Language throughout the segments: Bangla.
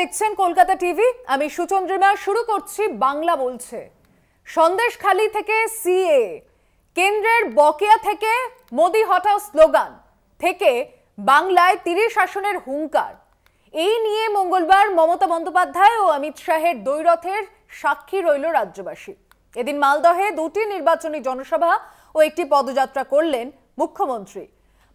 দেখছেন কলকাতা টিভি। আমি সুচন্দ্রিমা। শুরু করছি বাংলা বলছে। সন্দেশখালী থেকে সিএ, কেন্দ্রের বকেয়া থেকে মোদি হটাও স্লোগান থেকে বাংলায় ৩০ আসনের হুঙ্কার, এই নিয়ে মঙ্গলবার মমতা বন্দ্যোপাধ্যায় ও অমিত শাহের দ্বৈরথের সাক্ষী রইল রাজ্যবাসী। এদিন মালদহে দুটি নির্বাচনী জনসভা ও একটি পদযাত্রা করলেন মুখ্যমন্ত্রী।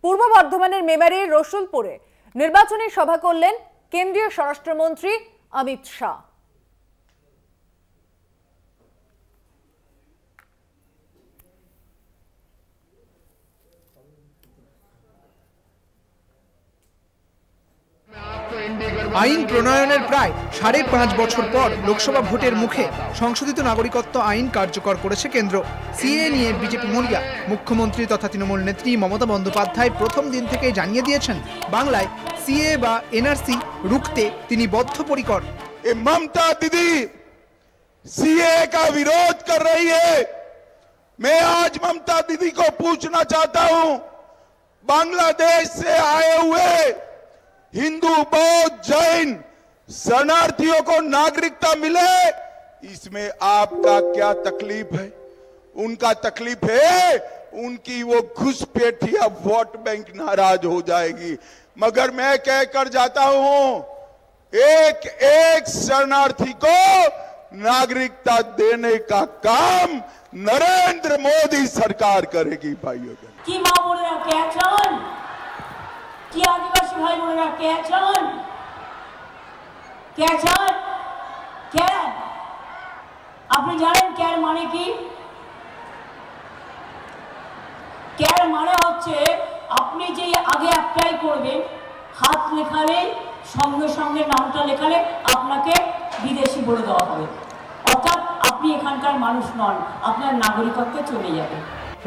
পূর্ব বর্ধমানের মেমারির রসুলপুরে নির্বাচনী সভা করলেন কেন্দ্রীয় স্বরাষ্ট্রমন্ত্রী অমিত শাহ। আইন প্রণয়নের প্রায় 5.5 বছর পর লোকসভা ভোটের মুখে সংশোধিত নাগরিকত্ব আইন কার্যকর করেছে কেন্দ্র। সিএ নিয়ে বিজেপি মরিয়া। মুখ্যমন্ত্রী তথা তৃণমূল নেত্রী মমতা বন্দ্যোপাধ্যায় প্রথম দিন থেকে জানিয়ে দিয়েছেন, বাংলায় সিএ বা এনআরসি রুখতে তিনি বদ্ধপরিকর। ममता दीदी सीए का विरोध कर रही है। मैं आज ममता दीदी को पूछना चाहता हूं, बांग्लादेश से आए हुए हिंदू, बौद्ध, जैन शरणार्थियों को नागरिकता मिले, इसमें आपका क्या तकलीफ है? उनका तकलीफ है उनकी वो घुसपैठिया वोट बैंक नाराज हो जाएगी। मगर मैं कहकर जाता हूं, एक एक शरणार्थी को नागरिकता देने का काम नरेंद्र मोदी सरकार करेगी। भाइयों की मां बोलेरा क्या चान, की आदिवासी भाई बोलेरा क्या चान, क्या चान, क्या আপনি জানেন ক্যার মানে কি? ক্যার মানে হচ্ছে আপনি যে আগে অ্যাপ্লাই করবেন, হাত লেখালে সঙ্গে সঙ্গে নামটা লেখালে আপনাকে বিদেশি বলে দেওয়া হবে, অর্থাৎ আপনি এখানকার মানুষ নন, আপনার নাগরিকত্ব চলে যাবে।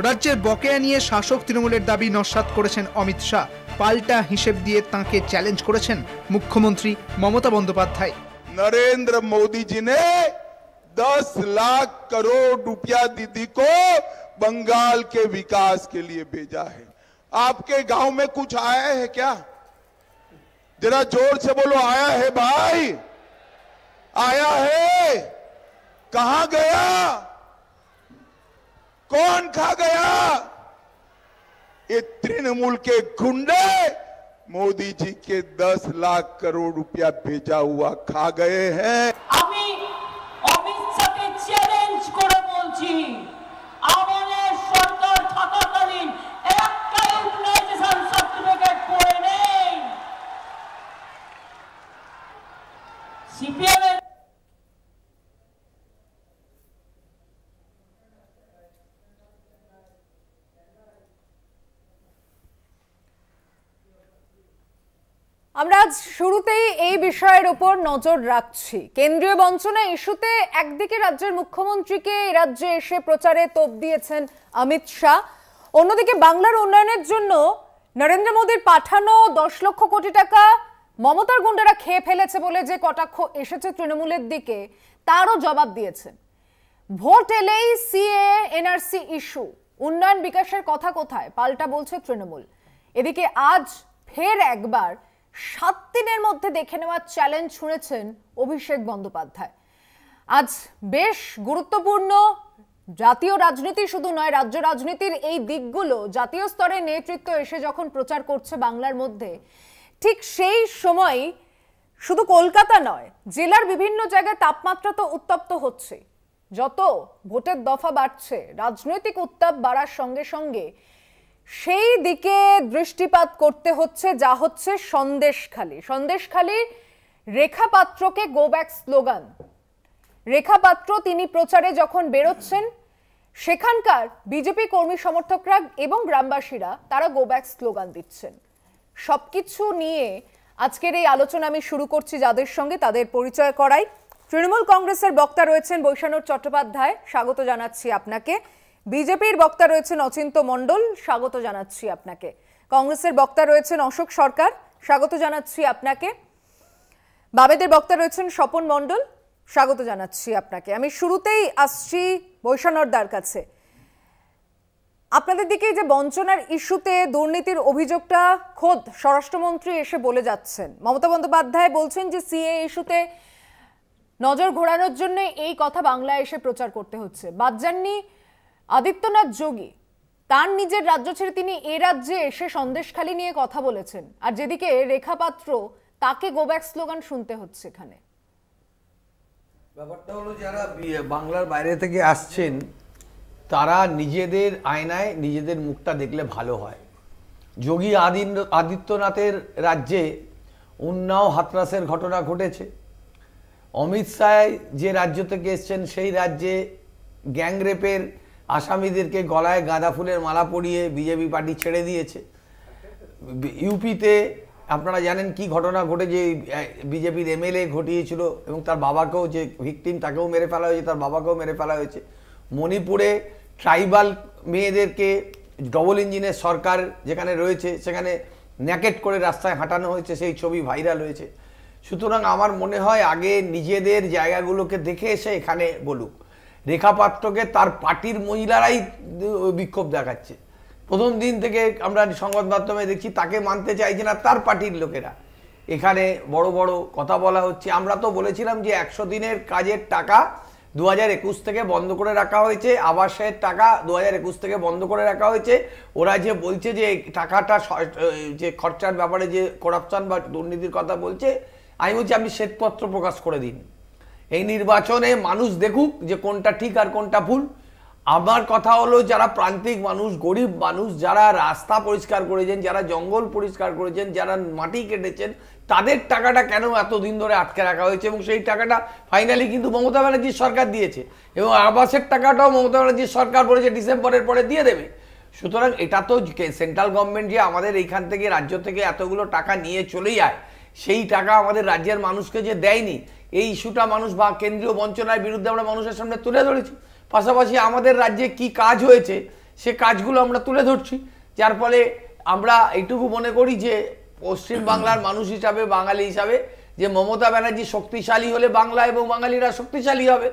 রাজ্যের বকেয়া নিয়ে শাসক তৃণমূলের দাবি নস্যাৎ করেছেন অমিত শাহ। পাল্টা হিসেব দিয়ে তাঁকে চ্যালেঞ্জ করেছেন মুখ্যমন্ত্রী মমতা বন্দ্যোপাধ্যায়। नरेंद्र मोदी जी ने 10 लाख करोड़ रुपया दीदी को बंगाल के विकास के लिए भेजा है। आपके गांव में कुछ आया है क्या? जरा जोर से बोलो, आया है भाई? आया है? कहां गया? कौन खा गया? ये तृणमूल के गुंडे मोदी जी के 10 लाख करोड़ रुपया भेजा हुआ खा गए हैं। আমি অমিত শাহকে চ্যালেঞ্জ করে বলছি, আমাদের সরকার থাকাকালীন একটা ইউটিলাইজেশন সার্টিফিকেট করে নেই। সিপিএম আমরা আজ শুরুতেই এই বিষয়ের উপর নজর রাখছি। কেন্দ্রীয় বঞ্চনা ইস্যুতে একদিকে রাজ্যের মুখ্যমন্ত্রীকে রাজ্যে এসে প্রচারে তোপ দিয়েছেন অমিত শাহ, অন্যদিকে বাংলার উন্নয়নের জন্য নরেন্দ্র মোদীর পাঠানো 10 লক্ষ কোটি টাকা মমতার গুন্ডারা খেয়ে ফেলেছে বলে যে কটাক্ষ এসেছে তৃণমূলের দিকে, তারও জবাব দিয়েছেন। ভোট এলেই সিএ এনআরসি ইস্যু, উন্নয়ন বিকাশের কথা কোথায়, পাল্টা বলছে তৃণমূল। এদিকে আজ ফের একবার 7 দিনের মধ্যে দেখে নেওয়ার চ্যালেঞ্জ শুনেছেন অভিষেক বন্দ্যোপাধ্যায়। আজ বেশ গুরুত্বপূর্ণ জাতীয় রাজনীতি শুধু নয়, রাজ্য রাজনীতির এই দিকগুলো জাতীয় স্তরে নেতৃত্ব এসে যখন প্রচার করছে বাংলার মধ্যে, ঠিক সেই সময় শুধু কলকাতা নয়, জেলার বিভিন্ন জায়গায় তাপমাত্রা তো উত্তপ্ত হচ্ছে। যত ভোটের দফা বাড়ছে, রাজনৈতিক উত্তাপ বাড়ার সঙ্গে সঙ্গে সেই দিকে দৃষ্টিপাত করতে হচ্ছে, যা হচ্ছে সন্দেশখালী। সন্দেশখালী রেখা পাত্রকে গো ব্যাক স্লোগান। রেখা পাত্র তিনি প্রচারে যখন বেরোচ্ছেন, সেখানকার বিজেপি কর্মী সমর্থকরা এবং গ্রামবাসীরা তারা গো ব্যাক স্লোগান দিচ্ছেন। সবকিছু নিয়ে আজকের এই আলোচনা আমি শুরু করছি, যাদের সঙ্গে তাদের পরিচয় করাই। তৃণমূল কংগ্রেসের বক্তা রয়েছেন বৈশানর চট্টোপাধ্যায়, স্বাগত জানাচ্ছি আপনাকে। বিজেপির বক্তা রয়েছেন অচিন্ত মণ্ডল, স্বাগত জানাচ্ছি আপনাকে। কংগ্রেসের বক্তা রয়েছেন অশোক সরকার, স্বাগত জানাচ্ছি আপনাকে। বামেদের বক্তা রয়েছেন স্বপন মণ্ডল, স্বাগত জানাচ্ছি আপনাকে। আমি শুরুতেই আসছি বৈশানরদার কাছে। আপনাদের দিকে যে বঞ্চনার ইস্যুতে দুর্নীতির অভিযোগটা খোদ স্বরাষ্ট্রমন্ত্রী এসে বলে যাচ্ছেন, মমতা বন্দ্যোপাধ্যায় বলছেন যে সিএ ইস্যুতে নজর ঘোরানোর জন্য এই কথা বাংলায় এসে প্রচার করতে হচ্ছে। বাদ যাননি আদিত্যনাথ যোগী, তার নিজের রাজ্য ছেড়ে তিনি এ রাজ্যে এসে সন্দেশখালি নিয়ে কথা বলেছেন, আর যেদিকে রেখা পাত্র তাকে গো ব্যাক স্লোগান শুনতে হচ্ছে। এখানে ব্যাপারটা হলো যারা বাংলার বাইরে থেকে আসছেন তারা নিজেদের আয়নায় নিজেদের মুখটা দেখলে ভালো হয়। যোগী আদিত্যনাথের রাজ্যে উন্নাও হাতরাসের ঘটনা ঘটেছে। অমিত শাহ যে রাজ্য থেকে এসছেন সেই রাজ্যে গ্যাংরেপের আসামিদেরকে গলায় গাঁদা ফুলের মালা পরিয়ে বিজেপি পার্টি ছেড়ে দিয়েছে। ইউপিতে আপনারা জানেন কি ঘটনা ঘটেছে, বিজেপির এমএলএ ঘটিয়েছিল এবং তার বাবাকেও, যে ভিকটিম তাকেও মেরে ফেলা হয়েছে, তার বাবাকেও মেরে ফেলা হয়েছে। মণিপুরে ট্রাইবাল মেয়েদেরকে ডবল ইঞ্জিনের সরকার যেখানে রয়েছে সেখানে ন্যাকেট করে রাস্তায় হাঁটানো হয়েছে, সেই ছবি ভাইরাল হয়েছে। সুতরাং আমার মনে হয় আগে নিজেদের জায়গাগুলোকে দেখে এসে এখানে বলুক। রেখা পাত্রকে তার পার্টির মহিলারাই বিক্ষোভ দেখাচ্ছে। প্রথম দিন থেকে আমরা সংবাদ মাধ্যমে দেখছি তাকে মানতে চাইছে না তার পার্টির লোকেরা। এখানে বড় বড় কথা বলা হচ্ছে। আমরা তো বলেছিলাম যে 100 দিনের কাজের টাকা 2021 থেকে বন্ধ করে রাখা হয়েছে, আবাসের টাকা 2021 থেকে বন্ধ করে রাখা হয়েছে। ওরা যে বলছে যে টাকাটা যে খরচার ব্যাপারে যে করাপশন বা দুর্নীতির কথা বলছে, আমি বলছি আপনি শ্বেতপত্র প্রকাশ করে দিন। এই নির্বাচনে মানুষ দেখুক যে কোনটা ঠিক আর কোনটা ভুল। আমার কথা হলো যারা প্রান্তিক মানুষ, গরিব মানুষ, যারা রাস্তা পরিষ্কার করেছেন, যারা জঙ্গল পরিষ্কার করেছেন, যারা মাটি কেটেছেন, তাদের টাকাটা কেন এতদিন ধরে আটকে রাখা হয়েছে? এবং সেই টাকাটা ফাইনালি কিন্তু মমতা ব্যানার্জির সরকার দিয়েছে এবং আবাসের টাকাটাও মমতা ব্যানার্জির সরকার বলেছে ডিসেম্বরের পরে দিয়ে দেবে। সুতরাং এটা তো সেন্ট্রাল গভর্নমেন্ট যে আমাদের এইখান থেকে রাজ্য থেকে এতগুলো টাকা নিয়ে চলে যায়, সেই টাকা আমাদের রাজ্যের মানুষকে যে দেয়নি, এই ইস্যুটা মানুষ বা কেন্দ্রীয় বঞ্চনার বিরুদ্ধে আমরা মানুষের সামনে তুলে ধরেছি। পাশাপাশি আমাদের রাজ্যে কি কাজ হয়েছে সে কাজগুলো আমরা তুলে ধরছি, যার ফলে আমরা এইটুকু মনে করি যে পশ্চিম বাংলার মানুষ হিসাবে, বাঙালি হিসাবে, যে মমতা ব্যানার্জি শক্তিশালী হলে বাংলা এবং বাঙালিরা শক্তিশালী হবে।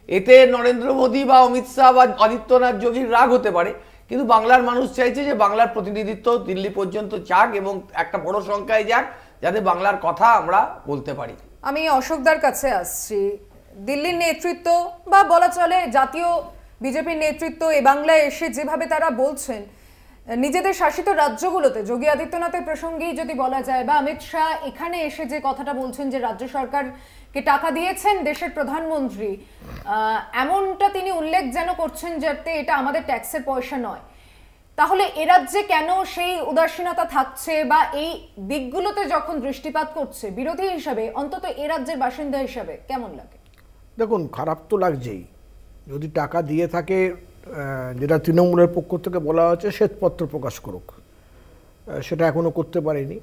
এতে নরেন্দ্র মোদী বা অমিত শাহ বা আদিত্যনাথ যোগীর রাগ হতে পারে, কিন্তু বাংলার মানুষ চাইছে যে বাংলার প্রতিনিধিত্ব দিল্লি পর্যন্ত যাক এবং একটা বড় সংখ্যায় যাক, যাতে বাংলার কথা আমরা বলতে পারি। আমি অশোকদার কাছে আসছি। দিল্লির নেতৃত্ব বা বলা চলে জাতীয় বিজেপির নেতৃত্ব এ বাংলায় এসে যেভাবে তারা বলছেন, নিজেদের শাসিত রাজ্যগুলোতে যোগী আদিত্যনাথের প্রসঙ্গেই যদি বলা যায়, বা অমিত শাহ এখানে এসে যে কথাটা বলছেন যে রাজ্য সরকারকে টাকা দিয়েছেন দেশের প্রধানমন্ত্রী, এমনটা তিনি উল্লেখ যেন করছেন যাতে এটা আমাদের ট্যাক্সের পয়সা নয়, তাহলে এ রাজ্যে কেন সেই উদাসীনতা থাকছে? বা এই দিকগুলোতে যখন দৃষ্টিপাত করছে বিরোধী হিসাবে, অন্তত এ রাজ্যের বাসিন্দা হিসাবে কেমন লাগে? দেখুন, খারাপ তো লাগছেই। যদি টাকা দিয়ে থাকে, যেটা তৃণমূলের পক্ষ থেকে বলা হচ্ছে শ্বেতপত্র প্রকাশ করুক, সেটা এখনও করতে পারেনি।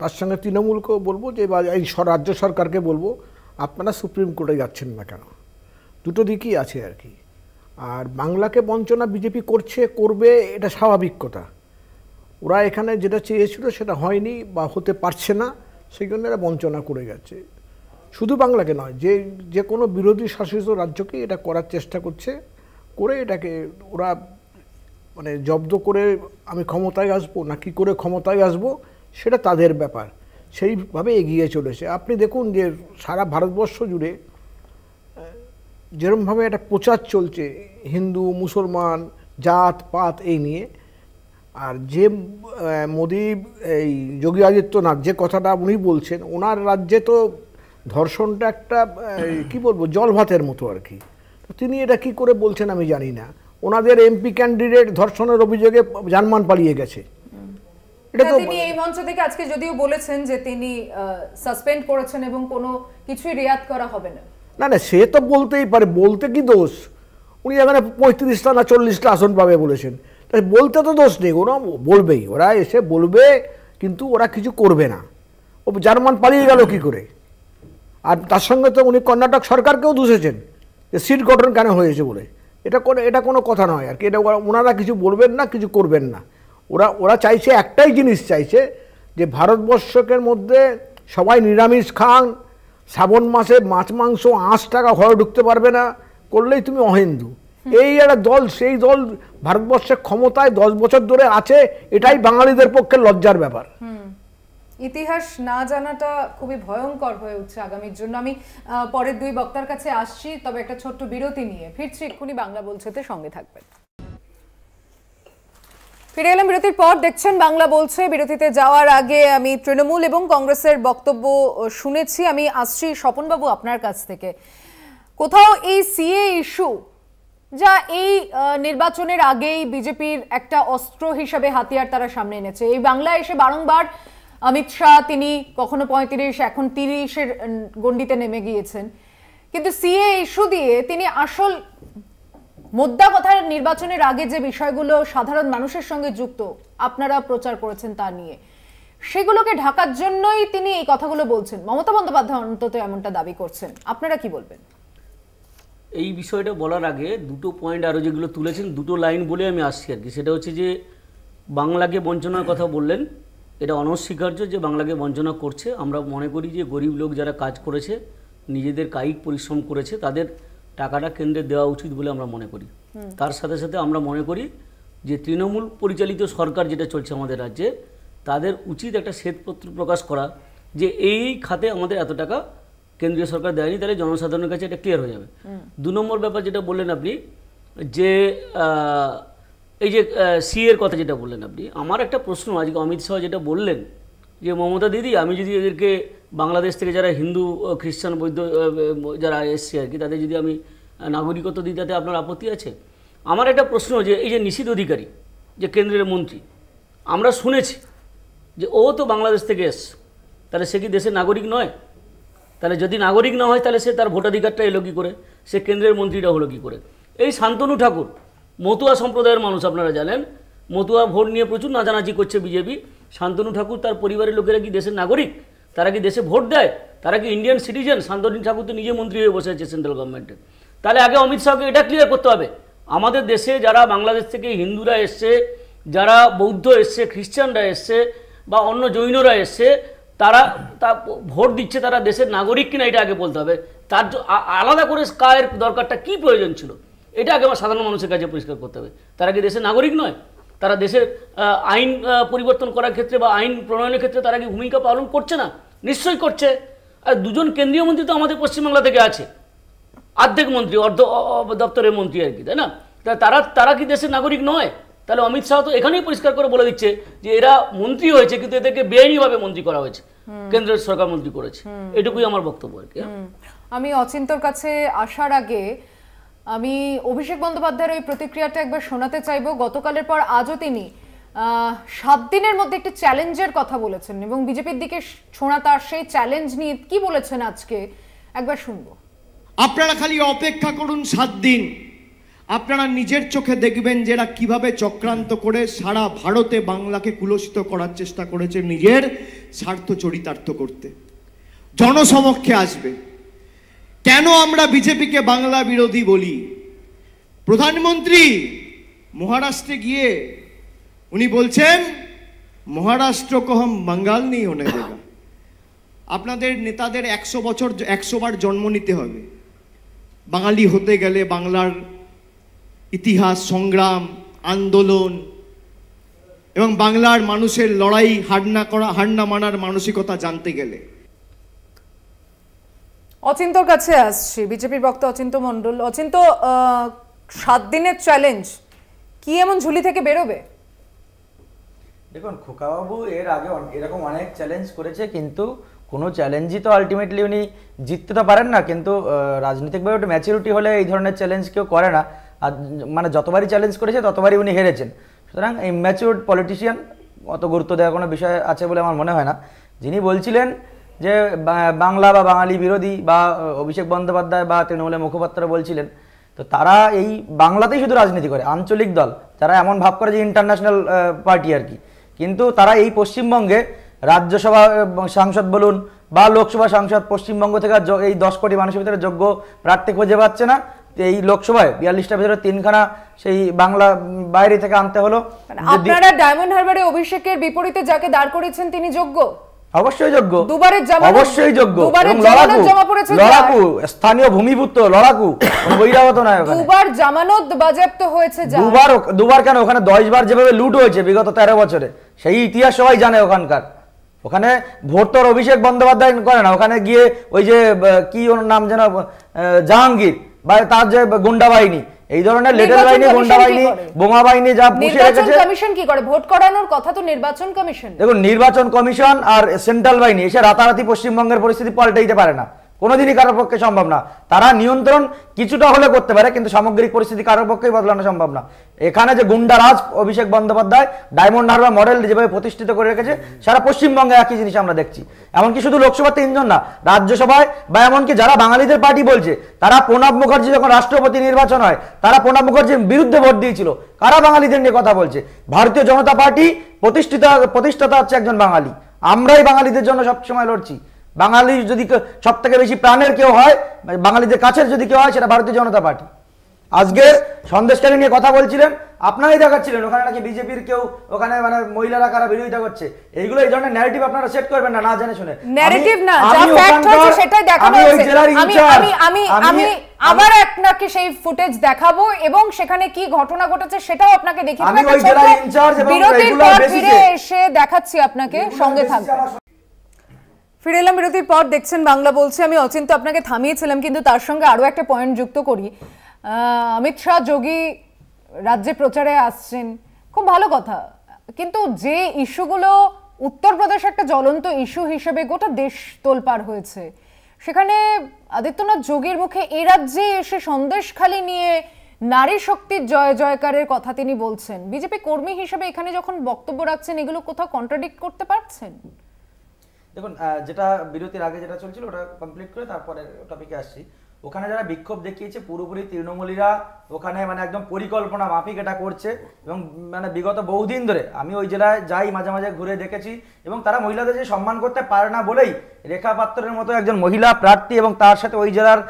তার সঙ্গে তৃণমূলকেও বলবো যে, এই রাজ্য সরকারকে বলবো আপনারা সুপ্রিম কোর্টে যাচ্ছেন না কেন? দুটো দিকই আছে আর কি। আর বাংলাকে বঞ্চনা বিজেপি করবে, এটা স্বাভাবিক কথা। ওরা এখানে যেটা চেয়েছিল সেটা হয়নি বা হতে পারছে না, সেই জন্য এরা বঞ্চনা করে গেছে। শুধু বাংলাকে নয়, যে কোনো বিরোধী শাসিত রাজ্যকে এটা করার চেষ্টা করছে, করে এটাকে ওরা মানে জব্দ করে আমি ক্ষমতায় আসবো না কি করে ক্ষমতায় আসবো সেটা তাদের ব্যাপার, সেইভাবে এগিয়ে চলেছে। আপনি দেখুন যে সারা ভারতবর্ষ জুড়ে যেরকমভাবে একটা প্রচার চলছে হিন্দু মুসলমান জাত পাত এই নিয়ে, আর যে মোদী এই যোগী আদিত্যনাথ যে কথাটা উনি বলছেন, ওনার রাজ্যে তো ধর্ষণটা একটা কি বলবো জল ভাতের মতো আর কি। তিনি এটা কি করে বলছেন আমি জানি না। ওনাদের এমপি ক্যান্ডিডেট ধর্ষণের অভিযোগে জার্মান পালিয়ে গেছে। এটা তো তিনি এই মঞ্চ থেকে আজকে যদিও বলেছেন যে তিনি সাসপেন্ড করেছেন এবং কোনো কিছুই রিয়াদ করা হবে না। না না, সে তো বলতেই পারে, বলতে কি দোষ? উনি এখানে 35টা না 40টা আসন পাবে বলেছেন, তাই বলতে তো দোষ নেই। ওরা বলবেই, ওরা এসে বলবে, কিন্তু ওরা কিছু করবে না। ও জার্মান পালিয়ে গেল কি করে? আর তার সঙ্গে তো উনি কর্ণাটক সরকারকেও দুষেছেন যে সিট গঠন কেন হয়েছে বলে। এটা কোনো কথা নয় আর কি। এটা ওনারা কিছু বলবেন না, কিছু করবেন না। ওরা চাইছে একটাই জিনিস, চাইছে যে ভারতবর্ষের মধ্যে সবাই নিরামিষ খান, শ্রাবণ মাসে মাছ মাংস 8 টাকা ঘরে ঢুকতে পারবে না, করলেই তুমি অহিন্দু। এই একটা দল, সেই দল ভারতবর্ষের ক্ষমতায় 10 বছর ধরে আছে, এটাই বাঙালিদের পক্ষে লজ্জার ব্যাপার। ইতিহাস না জানাটা খুবই ভয়ঙ্কর হয়ে উঠছে আগামীর জন্য। আমি পরের দুই বক্তার কাছে আসছি, তবে একটা ছোট্ট বিরতি নিয়ে ফিরছি এক্ষুনি বাংলা বলছেতে, সঙ্গে থাকবেন। ফিরে এলাম বিরতির পর, দেখছেন বাংলা বলছে। বিরতিতে যাওয়ার আগে আমি তৃণমূল এবং কংগ্রেসের বক্তব্য শুনেছি। আমি আসছি স্বপনবাবু আপনার কাছ থেকে। কোথাও এই সিএ ইস্যু, যা এই নির্বাচনের আগেই বিজেপির একটা অস্ত্র হিসাবে হাতিয়ার তারা সামনে এনেছে, এই বাংলায় এসে বারংবার অমিত শাহ তিনি কখনো 35 এখন 30-এর গণ্ডিতে নেমে গিয়েছেন, কিন্তু সিএ ইস্যু দিয়ে তিনি আসল মোদ্দা কথার নির্বাচনের আগে যে বিষয়গুলো সাধারণ মানুষের সঙ্গে যুক্ত আপনারা প্রচার করেছেন তা নিয়ে, সেগুলোকে ঢাকার জন্যই তিনি এই কথাগুলো বলছেন। মমতা বন্দ্যোপাধ্যায় অন্তত এমনটা দাবি করছেন, আপনারা কি বলবেন? এই বিষয়টা বলার আগে দুটো পয়েন্ট আরও যেগুলো তুলেছেন, দুটো লাইন বলে আমি আসছি আর কি। সেটা হচ্ছে যে বাংলাকে বঞ্চনার কথা বললেন, এটা অনস্বীকার্য যে বাংলাকে বঞ্চনা করছে। আমরা মনে করি যে গরিব লোক যারা কাজ করেছে, নিজেদের কায়িক পরিশ্রম করেছে, তাদের টাকাটা কেন্দ্রে দেওয়া উচিত বলে আমরা মনে করি। তার সাথে সাথে আমরা মনে করি যে তৃণমূল পরিচালিত সরকার যেটা চলছে আমাদের রাজ্যে, তাদের উচিত একটা শ্বেতপত্র প্রকাশ করা যে এই খাতে আমাদের এত টাকা কেন্দ্রীয় সরকার দেয়নি, তাহলে জনসাধারণের কাছে এটা ক্লিয়ার হয়ে যাবে। 2 নম্বর ব্যাপার যেটা বললেন আপনি, যে এই যে সিএর কথা যেটা বললেন আপনি, আমার একটা প্রশ্ন, আজকে অমিত শাহ যেটা বললেন যে মমতা দিদি, আমি যদি এদেরকে বাংলাদেশ থেকে যারা হিন্দু খ্রিস্টান বৌদ্ধ যারা এসছে আর কি, তাদের যদি আমি নাগরিকত্ব দিই, তাতে আপনার আপত্তি আছে? আমার একটা প্রশ্ন, যে এই যে নিশীথ অধিকারী যে কেন্দ্রের মন্ত্রী, আমরা শুনেছি যে ও তো বাংলাদেশ থেকে এসছে, তাহলে সে কি দেশের নাগরিক নয়? তাহলে যদি নাগরিক না হয়, তাহলে সে তার ভোটাধিকারটা এলো কী করে? সে কেন্দ্রের মন্ত্রীটা হলো কী করে? এই শান্তনু ঠাকুর মতুয়া সম্প্রদায়ের মানুষ, আপনারা জানেন, মতুয়া ভোট নিয়ে প্রচুর নাচানাচি করছে বিজেপি। শান্তনু ঠাকুর তার পরিবারের লোকেরা কি দেশের নাগরিক? তারা কি দেশে ভোট দেয়? তারা কি ইন্ডিয়ান সিটিজেন? শান্তনু ঠাকুর তো নিজে মন্ত্রী হয়ে বসে আছে সেন্ট্রাল গভর্নমেন্টে। তাহলে আগে অমিত শাহকে এটা ক্লিয়ার করতে হবে, আমাদের দেশে যারা বাংলাদেশ থেকে হিন্দুরা এসছে, যারা বৌদ্ধ এসছে, খ্রিস্টানরা এসছে বা অন্য জৈনরা এসছে, তারা ভোট দিচ্ছে, তারা দেশের নাগরিক কিনা এটা আগে বলতে হবে। তার আলাদা করে কায়ের দরকারটা কি প্রয়োজন ছিল, এটা আগে আমার সাধারণ মানুষের কাছে পরিষ্কার করতে হবে। তারা কি দেশের নাগরিক নয়? তারা দেশের আইন পরিবর্তন করার ক্ষেত্রে বা আইন প্রণয়নের ক্ষেত্রে তারা কি ভূমিকা পালন করছে না? নিশ্চয়ই করছে। আর 2 জন কেন্দ্রীয় মন্ত্রী তো আমাদের পশ্চিমবাংলা থেকে আছে, অর্ধেক মন্ত্রী, দপ্তরের মন্ত্রী আর কি, তাই না? তারা কি দেশের নাগরিক নয়? তাহলে অমিত শাহ তো এখানেই পরিষ্কার করে বলে দিচ্ছে যে এরা মন্ত্রী হয়েছে, কিন্তু এদেরকে বেআইনিভাবে মন্ত্রী করা হয়েছে, কেন্দ্রের সরকার মন্ত্রী করেছে। এটুকুই আমার বক্তব্য আর কি। আমি অচিন্তর কাছে আসার আগে আমি অভিষেক বন্দ্যোপাধ্যায়ের ওই প্রতিক্রিয়াটা একবার শোনাতে চাইবো। গতকালের পর আজও তিনি 7 দিনের মধ্যে একটি চ্যালেঞ্জের কথা বলেছেন এবং বিজেপির দিকে ছোঁড়া তার সেই চ্যালেঞ্জ নিয়ে কি বলেছেন আজকে একবার শুনবো। আপনারা খালি অপেক্ষা করুন 7 দিন, আপনারা নিজের চোখে দেখবেন যে এরা কিভাবে চক্রান্ত করে সারা ভারতে বাংলাকে কুলসিত করার চেষ্টা করেছে, নিজের স্বার্থ চরিতার্থ করতে। জনসমক্ষে আসবে। কেন আমরা বিজেপিকে বাংলা বিরোধী বলি? প্রধানমন্ত্রী মহারাষ্ট্রে গিয়ে উনি বলছেন মহারাষ্ট্র কো হাম বাঙ্গাল নেই হোনে দেগা। আপনাদের নেতাদের 100 বার জন্ম নিতে হবে বাঙালি হতে গেলে, বাংলার ইতিহাস, সংগ্রাম, আন্দোলন এবং বাংলার মানুষের লড়াই, হার না মানার মানসিকতা জানতে গেলে। অচিন্তর কাছে আসছি, বিজেপির বক্তা অচিন্ত মণ্ডল। অচিন্ত, 7 দিনের চ্যালেঞ্জ কি এমন ঝুলি থেকে বেরোবে? দেখুন, খোকাবাবু এর আগে এরকম অনেক চ্যালেঞ্জ করেছে, কিন্তু কোনো চ্যালেঞ্জই তো আলটিমেটলি উনি জিততে তো পারেন না। কিন্তু রাজনৈতিকভাবে একটা ম্যাচুরিটি হলে এই ধরনের চ্যালেঞ্জ কেউ করে না। আর মানে যতবারই চ্যালেঞ্জ করেছে ততবারই উনি হেরেছেন। সুতরাং এই ম্যাচিউরড পলিটিশিয়ান অত গুরুত্ব দেওয়ার কোনো বিষয় আছে বলে আমার মনে হয় না। যিনি বলছিলেন যে বাংলা বা বাঙালি বিরোধী বা অভিষেক বন্দ্যোপাধ্যায় বা তৃণমূলের মুখপাত্র বলছিলেন, তো তারা এই বাংলাতেই শুধু রাজনীতি করে, আঞ্চলিক দল, যারা এমন ভাব করে যে ইন্টারন্যাশনাল পার্টি আর কি। কিন্তু তারা এই পশ্চিমবঙ্গে রাজ্যসভা সাংসদ বলুন বা লোকসভা সাংসদ, পশ্চিমবঙ্গ থেকে এই 10 কোটি মানুষের ভিতরে যোগ্য প্রার্থী খুঁজে পাচ্ছে না। এই লোকসভায় 42টার ভিতরে 3খানা সেই বাংলা বাইরে থেকে আনতে হলো। আপনারা ডায়মন্ড হারবারে অভিষেকের বিপরীতে যাকে দাঁড় করেছেন তিনি যোগ্য? অবশ্যই যোগ্য, দুবারের জামানত, অবশ্যই যোগ্য, দুবারের এবং জামানত জমা পড়েছে, লড়াকু স্থানীয় ভূমিপুত্র, লড়াকু, কোনো বহিরাগত নয় ওখানে। দুবার জামানত বাজেয়াপ্ত হয়েছে, দুবার কেন, ওখানে 10 বার যেভাবে লুট হয়েছে বিগত 13 বছরে, সেই ইতিহাস সবাই জানে ওখানকার। ওখানে ভোট তো অভিষেক বন্দ্যোপাধ্যায় করে না, ওখানে গিয়ে ওই যে কি ওর নাম যেন জাহাঙ্গীর বা তার যে গুন্ডা বাহিনী, এই ধরনের লিটল বাহিনী, গুন্ডা বাহিনী, বোমা বাহিনী যা পুষে রেখেছে। নির্বাচন কমিশন কি করে? ভোট করানোর কথা তো নির্বাচন কমিশন। দেখুন, নির্বাচন কমিশন আর সেন্ট্রাল বাহিনী এসে রাতারাতি পশ্চিমবঙ্গের পরিস্থিতি পাল্টে দিতে পারে না, কোনোদিনই কারোর পক্ষে সম্ভব না। তারা নিয়ন্ত্রণ কিছুটা হলে করতে পারে, কিন্তু সামগ্রিক পরিস্থিতি কারোর পক্ষেই বদলানো সম্ভব না। এখানে যে গুন্ডারাজ অভিষেক বন্দ্যোপাধ্যায় ডায়মন্ড হারবার মডেল যেভাবে প্রতিষ্ঠিত করে রেখেছে, সারা পশ্চিমবঙ্গে একই জিনিস আমরা দেখছি। এমনকি শুধু লোকসভা 3 জন না, রাজ্যসভায় বা এমনকি যারা বাঙালিদের পার্টি বলছে, তারা প্রণব মুখার্জি যখন রাষ্ট্রপতি নির্বাচন হয়, তারা প্রণব মুখার্জির বিরুদ্ধে ভোট দিয়েছিল। কারা বাঙালিদের নিয়ে কথা বলছে? ভারতীয় জনতা পার্টি প্রতিষ্ঠাতা হচ্ছে একজন বাঙালি। আমরাই বাঙালিদের জন্য সবসময় লড়ছি। বাঙালি যদি সব থেকে বেশি প্রাণের কেউ হয়, বাঙালিদের কাছের যদি কেউ হয়, সেটা ভারতীয় জনতা পার্টি। আজকে সন্দেশকারী নিয়ে কথা বলছিলেন, আপনারাই দেখাচ্ছিলেন ওখানে নাকি বিজেপির কেউ, ওখানে মানে মহিলারা কারা বিরোধিতা করছে। এইগুলো এই ধরনের ন্যারেটিভ আপনারা সেট করবেন না, না জেনে শুনে। ন্যারেটিভ না, যা ফ্যাক্ট হচ্ছে সেটাই দেখানো হচ্ছে। আমি আবার আপনাকে সেই ফুটেজ দেখাবো এবং সেখানে কি ঘটনা ঘটেছে সেটাও আপনাকে দেখিয়ে দেব। আমি ওই জেলার ইনচার্জ এবং রেগুলার বেসিসে এসে দেখাচ্ছি আপনাকে, সঙ্গে থাকবেন। ফিরে এলাম বিরতির পর, দেখছেন বাংলা বলছে। আমি অচিন্ত আপনাকে থামিয়েছিলাম, কিন্তু তার সঙ্গে আরো একটা পয়েন্ট যুক্ত করি। অমিত শাহ, যোগী রাজ্যে প্রচারে আসছেন, খুব ভালো কথা, কিন্তু যে ইস্যুগুলো উত্তরপ্রদেশ একটা জ্বলন্ত ইস্যু হিসেবে গোটা দেশ তোলপাড় হয়েছে, সেখানে আদিত্যনাথ যোগীর মুখে এই রাজ্যে এসে সন্দেশখালি নিয়ে নারী শক্তির জয় জয়কারের কথা তিনি বলছেন। বিজেপি কর্মী হিসেবে এখানে যখন বক্তব্য রাখছেন, এগুলো কোথাও কন্ট্রাডিক্ট করতে পারছেন? দেখুন, যেটা বিরতির আগে যেটা চলছিল ওটা কমপ্লিট করে তারপরে টপিকে আসছি। ওখানে যারা বিক্ষোভ দেখিয়েছে পুরোপুরি তৃণমূলীরা, ওখানে মানে একদম পরিকল্পনা মাফিক এটা করছে। এবং মানে বিগত বহুদিন ধরে আমি ওই জেলায় যাই, মাঝে মাঝে ঘুরে দেখেছি, এবং তারা মহিলাদের যে সম্মান করতে পারে না বলেই রেখা পাত্রের মতো একজন মহিলা প্রার্থী এবং তার সাথে ওই জেলার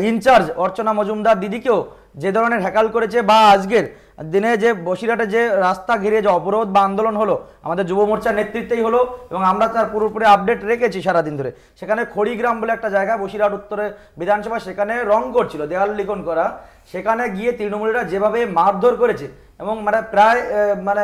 ইনচার্জ অর্চনা মজুমদার দিদিকেও যে ধরনের হ্যাকাল করেছে, বা আজকের দিনে যে বসিরহাটে যে রাস্তা ঘিরে যে অবরোধ বা আন্দোলন হলো, আমাদের যুব মোর্চার নেতৃত্বেই হলো, এবং আমরা তার পুরোপুরি আপডেট রেখেছি সারাদিন ধরে। সেখানে খড়িগ্রাম বলে একটা জায়গা, বসিরহাট উত্তরে বিধানসভা, সেখানে রং করছিল, দেওয়াল লিখন করা, সেখানে গিয়ে তৃণমূলীরা যেভাবে মারধর করেছে এবং মানে প্রায় মানে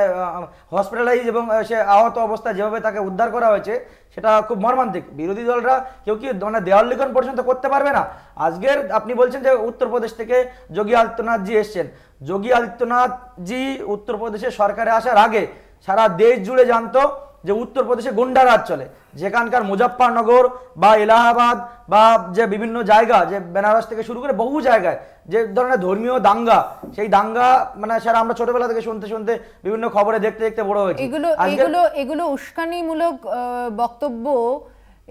হসপিটালাইজ এবং সে আহত অবস্থায় যেভাবে তাকে উদ্ধার করা হয়েছে, সেটা খুব মর্মান্তিক। বিরোধী দলরা কেউ কি মানে দেওয়াল লিখন পর্যন্ত করতে পারবে না? আজকের আপনি বলছেন যে উত্তরপ্রদেশ থেকে যোগী আদিত্যনাথজি এসছেন। যোগী আদিত্যনাথজি উত্তরপ্রদেশের সরকারে আসার আগে সারা দেশ জুড়ে জানতো যে উত্তরপ্রদেশে গুন্ডারাজ চলে। যেখানকার মুজফ্ফরনগর বা এলাহাবাদ বা যে বিভিন্ন জায়গা, যে বেনারস থেকে শুরু করে বহু জায়গায় যে ধরনের ধর্মীয় দাঙ্গা, সেই দাঙ্গা মানে সারা আমরা ছোটবেলা থেকে শুনতে শুনতে বিভিন্ন খবরে দেখতে দেখতে বড় হয়েছে। এগুলো উস্কানিমূলক বক্তব্য,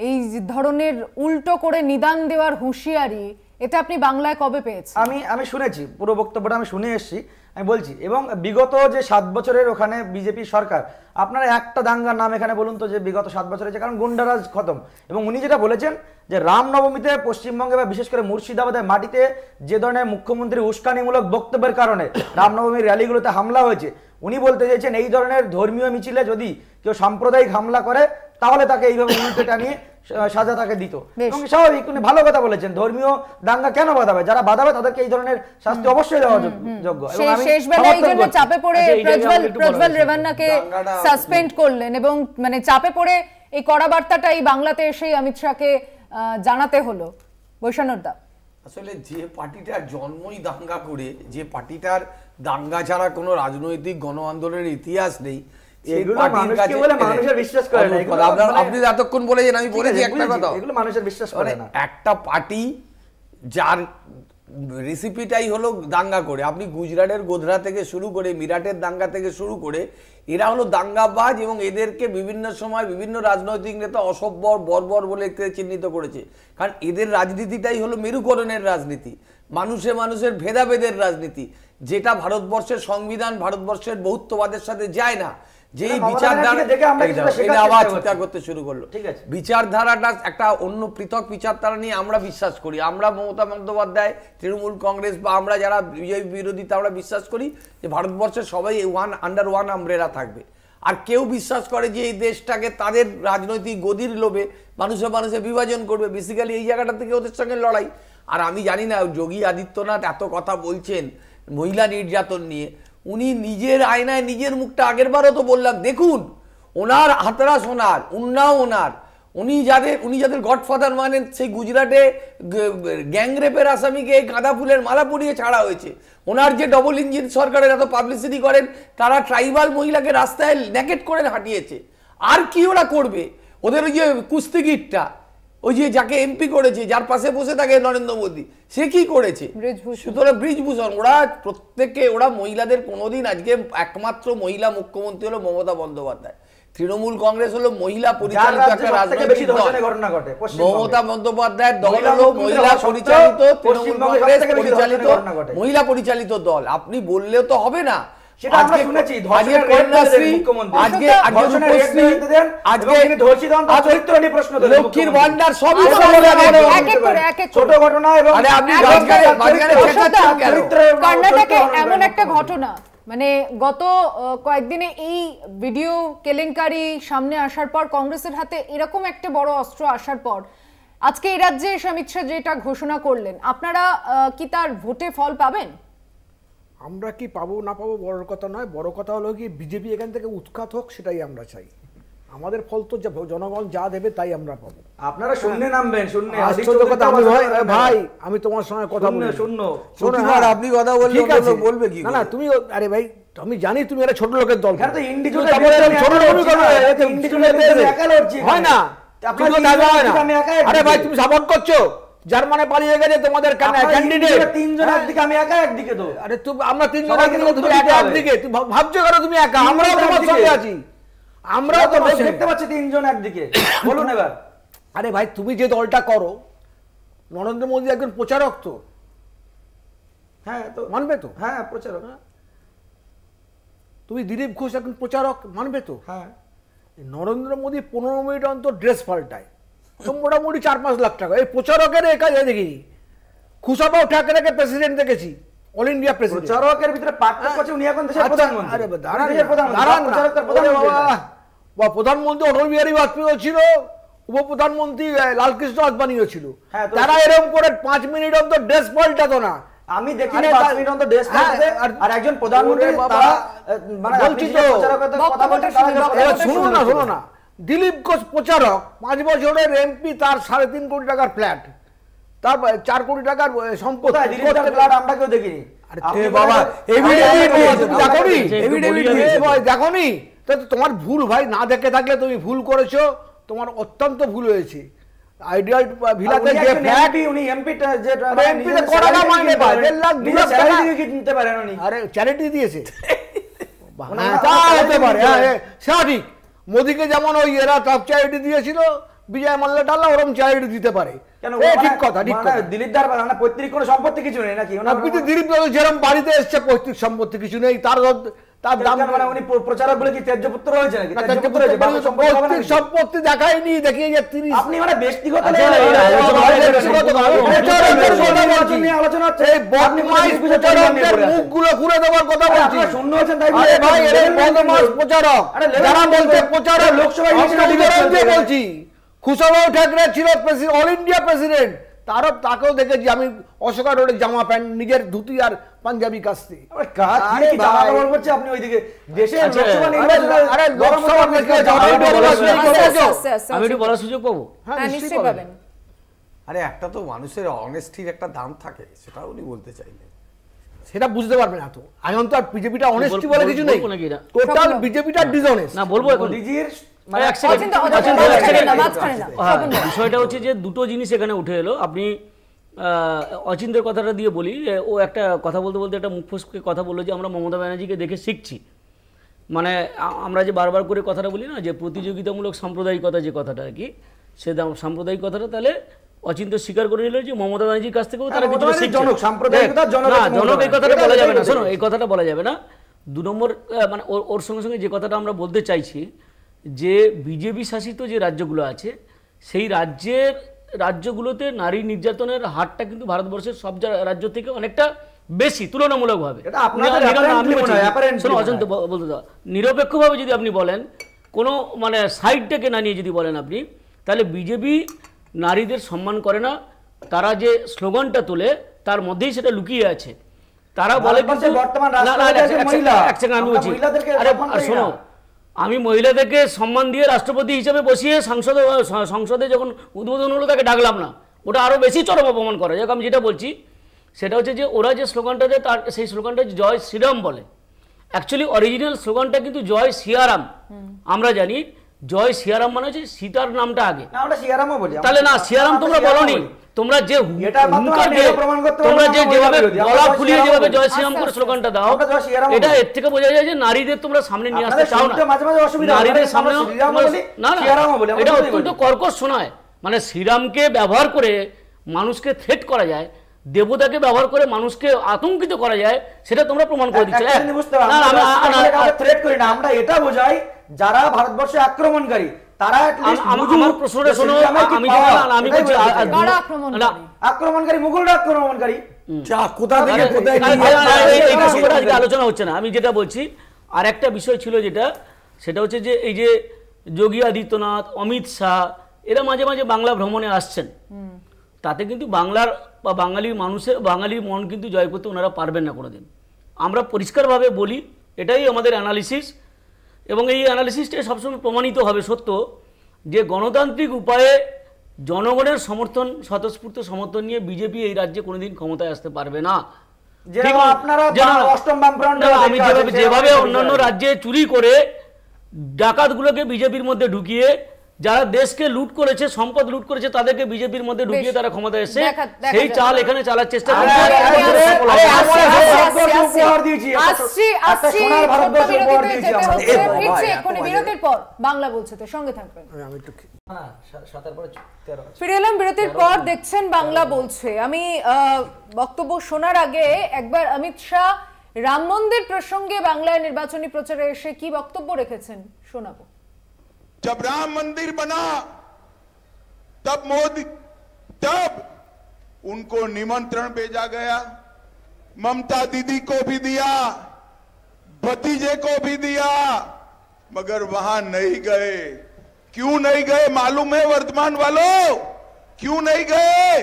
এই ধরনের উল্টো করে নিদান দেওয়ার হুঁশিয়ারি, এটা আপনি বাংলায় কবে পেয়েছেন? আমি শুনেছি, পুরো বক্তব্যটা আমি শুনে এসেছি, আমি বলছি। এবং বিগত যে 7 বছরের ওখানে বিজেপি সরকার, আপনারা একটা দাঙ্গার নাম এখানে বলুন তো যে বিগত 7 বছরে, যে কারণ গুন্ডারাজ খতম। এবং উনি যেটা বলেছেন যে রামনবমীতে পশ্চিমবঙ্গে বা বিশেষ করে মুর্শিদাবাদের মাটিতে যে ধরনের মুখ্যমন্ত্রী উস্কানিমূলক বক্তব্যের কারণে রামনবমীর র্যালিগুলোতে হামলা হয়েছে, উনি বলতে চাইছেন এই ধরনের ধর্মীয় মিছিলে যদি কেউ সাম্প্রদায়িক হামলা করে, তাহলে তাকে এইভাবে উল্টে টানিয়ে সাজা তাকে দিত। এবং স্বাভাবিক, উনি ভালো কথা বলেছেন। ধর্মীয় দাঙ্গা কেন বাধাবে? যারা বাধাবে তাদেরকে এই ধরনের শাস্তি অবশ্যই দেওয়া যোগ্য। চাপে পড়ে প্রজ্বল রেভান্নাকে সাসপেন্ড করলেন এবং মানে চাপে পড়ে এই কড়া বার্তাটা এই বাংলাতে এসেই অমিত শাহকে জানাতে হলো। বৈষ্ণবদা, আসলে যে পার্টিটার জন্মই দাঙ্গা করে, যে পার্টিটার দাঙ্গা ছাড়া কোনো রাজনৈতিক গণ আন্দোলনের ইতিহাস নেই, আপনি এতক্ষণ বলেছেন, আমি বলেছি একটা কথা, মানুষের বিশ্বাস করে না। একটা পার্টি যার রেসিপিটাই হলো দাঙ্গা করে, আপনি গুজরাটের গোধরা থেকে শুরু করে মিরাটের দাঙ্গা থেকে শুরু করে, এরা হলো দাঙ্গাবাজ এবং এদেরকে বিভিন্ন সময় বিভিন্ন রাজনৈতিক নেতা অসভ্য বর্বর বলে চিহ্নিত করেছে। কারণ এদের রাজনীতিটাই হলো মেরুকরণের রাজনীতি, মানুষের ভেদাভেদের রাজনীতি, যেটা ভারতবর্ষের সংবিধান, ভারতবর্ষের বহুত্ববাদের সাথে যায় না। যেই বিচারধারা করতে শুরু করলো, বিচারধারাটা একটা অন্য পৃথক বিচারধারা নিয়ে আমরা বিশ্বাস করি। আমরা মমতা বন্দ্যোপাধ্যায়, তৃণমূল কংগ্রেস বা আমরা যারা বিজেপি বিরোধী, আমরা বিশ্বাস করি যে ভারতবর্ষের সবাই আন্ডার ওয়ান আমব্রেলা থাকবে। আর কেউ বিশ্বাস করে যে এই দেশটাকে তাদের রাজনৈতিক গদির লোভে মানুষে মানুষে বিভাজন করবে, বেসিক্যালি এই জায়গাটা থেকে ওদের সঙ্গে লড়াই। আর আমি জানি না যোগী আদিত্যনাথ এত কথা বলছেন মহিলা নির্যাতন নিয়ে, উনি নিজের আয়নায় নিজের মুখটা আগের বারও তো বললাম, দেখুন ওনার হাতরা সোনার, উন্নাও ওনার, উনি যাদের গডফাদার মানেন, সেই গুজরাটে গ্যাংরেপের আসামিকে গাঁদা ফুলের মালা পরিয়ে ছাড়া হয়েছে। ওনার যে ডবল ইঞ্জিন সরকারের এত পাবলিসিটি করেন, তারা ট্রাইবাল মহিলাকে রাস্তায় ন্যাকেট করে হাঁটিয়েছে। আর কি ওরা করবে? ওদের ওই যে কুস্তিগিরটা, ওই যে যাকে এমপি করেছে, যার পাশে বসে থাকে নরেন্দ্র মোদী, সে কি করেছে? সুতরাং ব্রিজভূষণ, ওরা প্রত্যেকে, ওরা মহিলাদের কোনোদিন, আজকে একমাত্র মহিলা মুখ্যমন্ত্রী হলো মমতা বন্দ্যোপাধ্যায়, তৃণমূল কংগ্রেস হলো মহিলা পরিচালিত একটা রাজনৈতিক দল, মমতা বন্দ্যোপাধ্যায়ের দল হলো মহিলা পরিচালিত, তৃণমূল কংগ্রেস পরিচালিত মহিলা পরিচালিত দল। আপনি বললেও তো হবে না। সেটা আমরা শুনেছি, ধর্ষণের কন্যাশ্রী, আজকে চরিত্র নিয়ে প্রশ্ন, লক্ষ্মীর ভান্ডার, সবই ছোট ঘটনা। এবং কর্ণাটকে এমন একটা ঘটনা, মানে গত কয়েকদিনে এই ভিডিও কেলেঙ্কারি সামনে আসার পর, কংগ্রেসের হাতে এরকম একটা বড় অস্ত্র আসার পর, আজকে এই রাজ্যে এসে অমিত শাহ যেটা ঘোষণা করলেন, আপনারা কি তার ভোটে ফল পাবেন? আমরা কি পাবো না পাবো বড় কথা নয়, বড় কথা হলো কি বিজেপি এখান থেকে উৎখাত হোক, সেটাই আমরা চাই। আমাদের ফল তো জনগণ যা দেবে তাই আমরা পাবো। আপনারা শূন্যে নামবেন, শূন্যে। ভাই আমি তোমার সঙ্গে কথা বলি, আপনি কথা বললে বলবে কি? না তুমি, আরে ভাই আমি জানি তুমি একটা ছোট লোকের দল, হয় না? আরে ভাই তুমি সাপোর্ট করছো, জার্মানে পালিয়ে গেছে তোমাদের ক্যান্ডিডেট, তিনজন একদিকে, আমি একা একদিকে। তো আরে আমরা তিনজন একদিকে, তুমি একা একদিকে, তুমি ভাবছো কেন তুমি একা? আমরাও তোমার সঙ্গে আছি, আমরাও তো দেখতে পাচ্ছি তিনজন একদিকে। বলুন এবার। আরে ভাই তুমি যে দলটা করো, নরেন্দ্র মোদী একজন প্রচারক, তো হ্যাঁ তো মানবে তো? হ্যাঁ প্রচারক। তুমি দিলীপ ঘোষ একজন প্রচারক, মানবে তো? হ্যাঁ। নরেন্দ্র মোদী 15 মিনিট অন্তর ড্রেস পাল্টায়, তো মোটামুটি 4-5 লাখ টাকা। এই প্রচারকের একা দেখিনি, খুশাবাউ ঠাকরেকে প্রেসিডেন্ট দেখেছি, অল ইন্ডিয়া প্রেসিডেন্ট। প্রচারকের ভিতরে পার্থক্য আছে, উনি এখন দেশের প্রধানমন্ত্রী। আরে প্রধানমন্ত্রী অটল বিহারী বাজপেয়ী ছিল, উপপ্রধানমন্ত্রী লালকৃষ্ণ আদবানিও ছিল। তারা এরকম করে 5 মিনিট অন্তর ড্রেস পাল্টাতো না। আমি দেখিনি 5 মিনিট অন্তর ড্রেস পাল্টাতে, আর একজন প্রধানমন্ত্রী তারা মানে বলছি তো কথা বলতে, শুনো না, দিলীপ ঘোষ প্রচারক, 5 বছরের এমপি, তার 3.5 কোটি টাকার ফ্ল্যাট, তার 4 কোটি টাকার সম্পত্তি, আমরা কেউ দেখিনি। দেখনি তো, তোমার ভুল ভাই, না দেখে থাকলে তুমি ভুল করেছো, তোমার অত্যন্ত ভুল হয়েছে। আইডিয়াল ভিলাতে যে ফ্ল্যাট, উনি এমপি যে এমপি তে কত টাকা মাইনে পায়? 1.5 লাখ 2 লাখ টাকা নিতে পারেন উনি। আরে চ্যারিটি দিয়েছে, তা হতে পারে, হ্যাঁ সঠিক। মোদিকে যেমন ওই এরা টপ চ্যারিটি দিয়েছিল, বিজয় মাল্লা টাল্লা ওরকম চ্যারিটি দিতে পারে। ঠিক কথা, ঠিক কথা। দিলীপ দার মানে পৈতৃক কোনো সম্পত্তি কিছু নেই নাকি? দিলীপ যেরকম বাড়িতে এসছে, পৈতৃক সম্পত্তি কিছু নেই, তার দাম মানে উনি প্রচারক বলে কি ত্যায্যপুত্র হয়েছে নাকি? পৈতৃক সম্পত্তি দেখায়নি, দেখিয়ে যে 30। আপনি মানে ব্যক্তিগত মুখগুলো ঘুরে দেওয়ার কথা বলছি। শূন্য হয়েছেন তাই প্রচারক, যারা বলছে প্রচারক, লোকসভায় বলছি, খুশাবাউ ঠাকরে ছিল অল ইন্ডিয়া প্রেসিডেন্ট, তাকেও দেখেছি আমি অশোকা রোডে জামা প্যান্ট, নিজের ধুতি আর পাঞ্জাবি কাচতে। আপনি ওইদিকে দেশে আমি একটু বলার সুযোগ পাবো? হ্যাঁ নিশ্চয়ই পাবেন। আরে একটা তো মানুষের অনেস্টির একটা দাম থাকে, সেটা উনি বলতে চাইলেন, সেটা বুঝতে পারবে না তো। এখন তো আর বিজেপিটা অনেস্টি বলে কিছু নেই, টোটাল বিজেপিটা ডিসঅনেস্ট। না বলবো এখন ডিজির বিষয়টা হচ্ছে যে দুটো জিনিস এখানে উঠে এলো। আপনি অচিন্তের কথাটা দিয়ে বলি, ও একটা কথা বলতে বলতে একটা মুখ ফসকে কথা বললো যে আমরা মমতা ব্যানার্জিকে দেখে শিখছি। মানে আমরা যে বারবার করে কথাটা বলি না যে প্রতিযোগিতামূলক সাম্প্রদায়িকতা, যে কথাটা আর কি, সে সাম্প্রদায়িক কথাটা তাহলে অচিন্ত স্বীকার করে নিল যে মমতা ব্যানার্জির কাছ থেকেও তারা কিছু শিখছে। জনক এই কথাটা বলা যাবে না, শোনো এই কথাটা বলা যাবে না। 2 নম্বর মানে ওর সঙ্গে সঙ্গে যে কথাটা আমরা বলতে চাইছি যে বিজেপি শাসিত যে রাজ্যগুলো আছে, সেই রাজ্যগুলোতে নারী নির্যাতনের হারটা কিন্তু ভারতবর্ষের সব রাজ্য থেকে অনেকটা বেশি তুলনামূলকভাবে। এটা আপনাদের apparently মনে হয়, apparently শোনো মনে অজন্ত হয়। বলতে দাও, নিরপেক্ষভাবে যদি আপনি বলেন, কোনো মানে সাইডটাকে না নিয়ে যদি বলেন আপনি, তাহলে বিজেপি নারীদের সম্মান করে না। তারা যে স্লোগানটা তোলে তার মধ্যেই সেটা লুকিয়ে আছে। তারা বলে কিন্তু বর্তমান না, না, রাষ্ট্রপতি এক একজন সেকেন্ড, মহিলা। এক সেকেন্ড আমি আমরা বলছি। মহিলাদেরকে আরে সম্মান করি শোনো, না। আমি মহিলাদেরকে সম্মান দিয়ে রাষ্ট্রপতি হিসেবে বসিয়ে সংসদে যখন উদ্বোধন হলো তাকে ডাকলাম না, ওটা আরো বেশি চরম অপমান করে। যাক, আমি যেটা বলছি সেটা হচ্ছে যে ওরা যে স্লোগানটা দেয় তার সেই স্লোগানটা জয় শ্রীরাম বলে। অ্যাকচুয়ালি অরিজিনাল স্লোগানটা কিন্তু জয় সিয়ারাম। আমরা জানি জয় সিয়ারাম মানে হচ্ছে সীতার নামটা আগে। না, আমরা সিয়ারামও বলি। তাহলে না, সিয়ারাম তোমরা বলনি, তোমরা যে এটা মাত্র হুঙ্কার আমি দিয়ে এটা প্রমাণ করতে তোমরা পারবো যে না, যেভাবে আমরা জয় গলা ফুলিয়ে শ্রীরাম যেভাবে বলি। জয় শ্রীরাম করে স্লোগানটা দাও, আমরা জয় শ্রীরাম এটা বলি। এর থেকে বোঝা যায় যে নারীদের তোমরা সামনে নিয়ে আসতে আপনাদের চাও না। শুনতে মাঝে মাঝে অসুবিধা হয়, নারীদের আমরা সামনে শ্রীরামও বলি, না না, সিয়ারামও বলি, আমরা এটা দুটোই অত্যন্ত বলি। কর্কশ শোনায়। মানে শ্রীরামকে ব্যবহার করে মানুষকে থ্রেট করা যায়, দেবতাকে ব্যবহার করে মানুষকে আতঙ্কিত করা যায়, সেটা তোমরা প্রমাণ করে দিচ্ছ। একটা জিনিস বুঝতে হবে, আমরা কাউকে থ্রেট করি না, আমরা এটা বোঝাই যারা ভারতবর্ষে আক্রমণকারী তারা at least বুঝুক আমার প্রশ্নটা যে শোনো, সিস্টেমে কি আমি পাওয়া, আমি এটাই বলছি বোঝাতে চাই। কারা আক্রমণকারী? না, আক্রমণকারী মুঘলরা আক্রমণকারী। কোথা থেকে কোথায় আরে, নিয়ে আরে, আরে, এই এটা প্রসঙ্গটা আজকে বলছি। আলোচনা হচ্ছে না। আমি যেটা বলছি, আর একটা বিষয় ছিল যেটা, সেটা হচ্ছে যে এই যে যোগী আদিত্যনাথ, অমিত শাহ এরা মাঝে মাঝে বাংলা ভ্রমণে আসছেন, তাতে কিন্তু বাংলার বা বাঙালির মানুষের বাঙালির মন কিন্তু জয় করতে ওনারা পারবেন না কোনোদিন। আমরা পরিষ্কারভাবে বলি, এটাই আমাদের অ্যানালিসিস, এবং এই অ্যানালিসিসটা সবসময় প্রমাণিত হবে সত্য, যে গণতান্ত্রিক উপায়ে জনগণের সমর্থন, স্বতঃস্ফূর্ত সমর্থন নিয়ে বিজেপি এই রাজ্যে কোনোদিন ক্ষমতায় আসতে পারবে না। যেরকম ঠিক না? আপনারা যেরকম- অষ্টম বামফ্রন্ট না, আমি যেভাবে অন্যান্য রাজ্যে চুরি করে ডাকাতগুলোকে বিজেপির মধ্যে ঢুকিয়ে, যারা দেশকে লুট করেছে, সম্পদ লুট করেছে, তাদেরকে বিজেপির মধ্যে ঢুকিয়ে বেশ। তারা ক্ষমতায় এসে দেখা সেই যাবে। চাল এখানে চালার চেষ্টা আরে, করছে। আরে, আরে, এবং আরে, সফল আরে, হবে। আসছি, ভারতবর্ষ উপহার দিয়েছি, আসছি, একটা সোনার ভারতবর্ষ ছোট্ট উপহার বিরতিতে দিয়েছি যেতে আমরা। হচ্ছে, এ বাবা, ফিরছি এত এক্ষুনি বাজে। বিরতির পর। বাংলা বলছে তো, সঙ্গে থাকবেন। আমি একটু না, 7 পরে 13 ফিরে এলাম বিরতির পর, দেখছেন বাংলা বলছে। আমি বক্তব্য শোনার আগে একবার অমিত শাহ রাম মন্দির প্রসঙ্গে বাংলায় নির্বাচনী প্রচারে এসে কি বক্তব্য রেখেছেন শোনাবো। जब राम मंदिर बना तब उनको निमंत्रण भेजा गया, ममता दीदी को भी दिया, भतीजे को भी दिया, मगर वहां नहीं गए। क्यों नहीं गए मालूम है वर्तमान वालों? क्यों नहीं गए?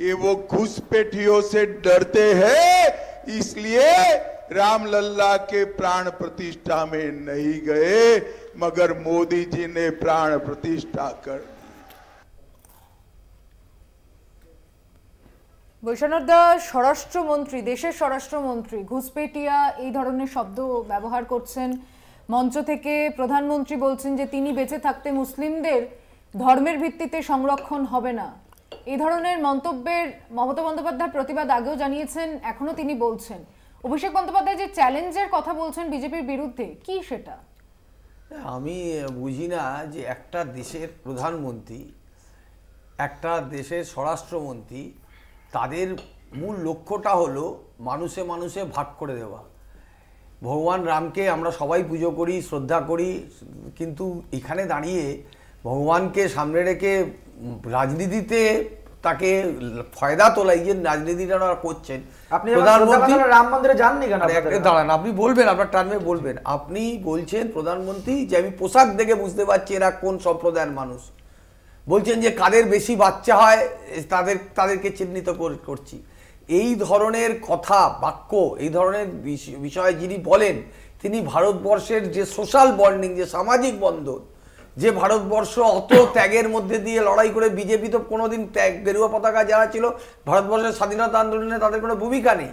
ये वो घुसपैठियों से डरते हैं, इसलिए रामलल्ला के प्राण प्रतिष्ठा में नहीं गए, मगर मोदी जी ने प्राण प्रतिष्ठा कर दी। বৈষ্ণবদা স্বরাষ্ট্রমন্ত্রী, দেশের স্বরাষ্ট্রমন্ত্রী ঘুসপেটিয়া এই ধরনের শব্দ ব্যবহার করছেন। মঞ্চ থেকে প্রধানমন্ত্রী বলছেন যে তিনি বেঁচে থাকতে মুসলিমদের ধর্মের ভিত্তিতে সংরক্ষণ হবে না। এই ধরনের মন্তব্যের মমতা বন্দ্যোপাধ্যায় প্রতিবাদ আগেও জানিয়েছেন, এখনো তিনি বলছেন। অভিষেক বন্দ্যোপাধ্যায় যে চ্যালেঞ্জের কথা বলছেন বিজেপির বিরুদ্ধে, কি সেটা? আমি বুঝি না যে একটা দেশের প্রধানমন্ত্রী, একটা দেশের স্বরাষ্ট্রমন্ত্রী, তাদের মূল লক্ষ্যটা হলো মানুষে মানুষে ভাগ করে দেওয়া। ভগবান রামকে আমরা সবাই পুজো করি, শ্রদ্ধা করি, কিন্তু এখানে দাঁড়িয়ে ভগবানকে সামনে রেখে রাজনীতিতে তাকে ফয়দা তোলাই যে রাজনীতিটা ওনারা করছেন। আপনি প্রধানমন্ত্রী রাম মন্দিরে যাননি কেন? দাঁড়ান, আপনি বলবেন, আপনার টার্মে বলবেন। আপনি বলছেন প্রধানমন্ত্রী যে আমি পোশাক দেখে বুঝতে পারছি এরা কোন সম্প্রদায়ের মানুষ। বলছেন যে কাদের বেশি বাচ্চা হয় তাদেরকে চিহ্নিত করছি। এই ধরনের কথা, বাক্য, এই ধরনের বিষয়ে যিনি বলেন, তিনি ভারতবর্ষের যে সোশ্যাল বন্ডিং, যে সামাজিক বন্ধন, যে ভারতবর্ষ অত ত্যাগের মধ্যে দিয়ে লড়াই করে, বিজেপি তো কোনোদিন ত্যাগ, গেরুয়া পতাকা যারা ছিল ভারতবর্ষের স্বাধীনতা আন্দোলনে তাদের কোনো ভূমিকা নেই।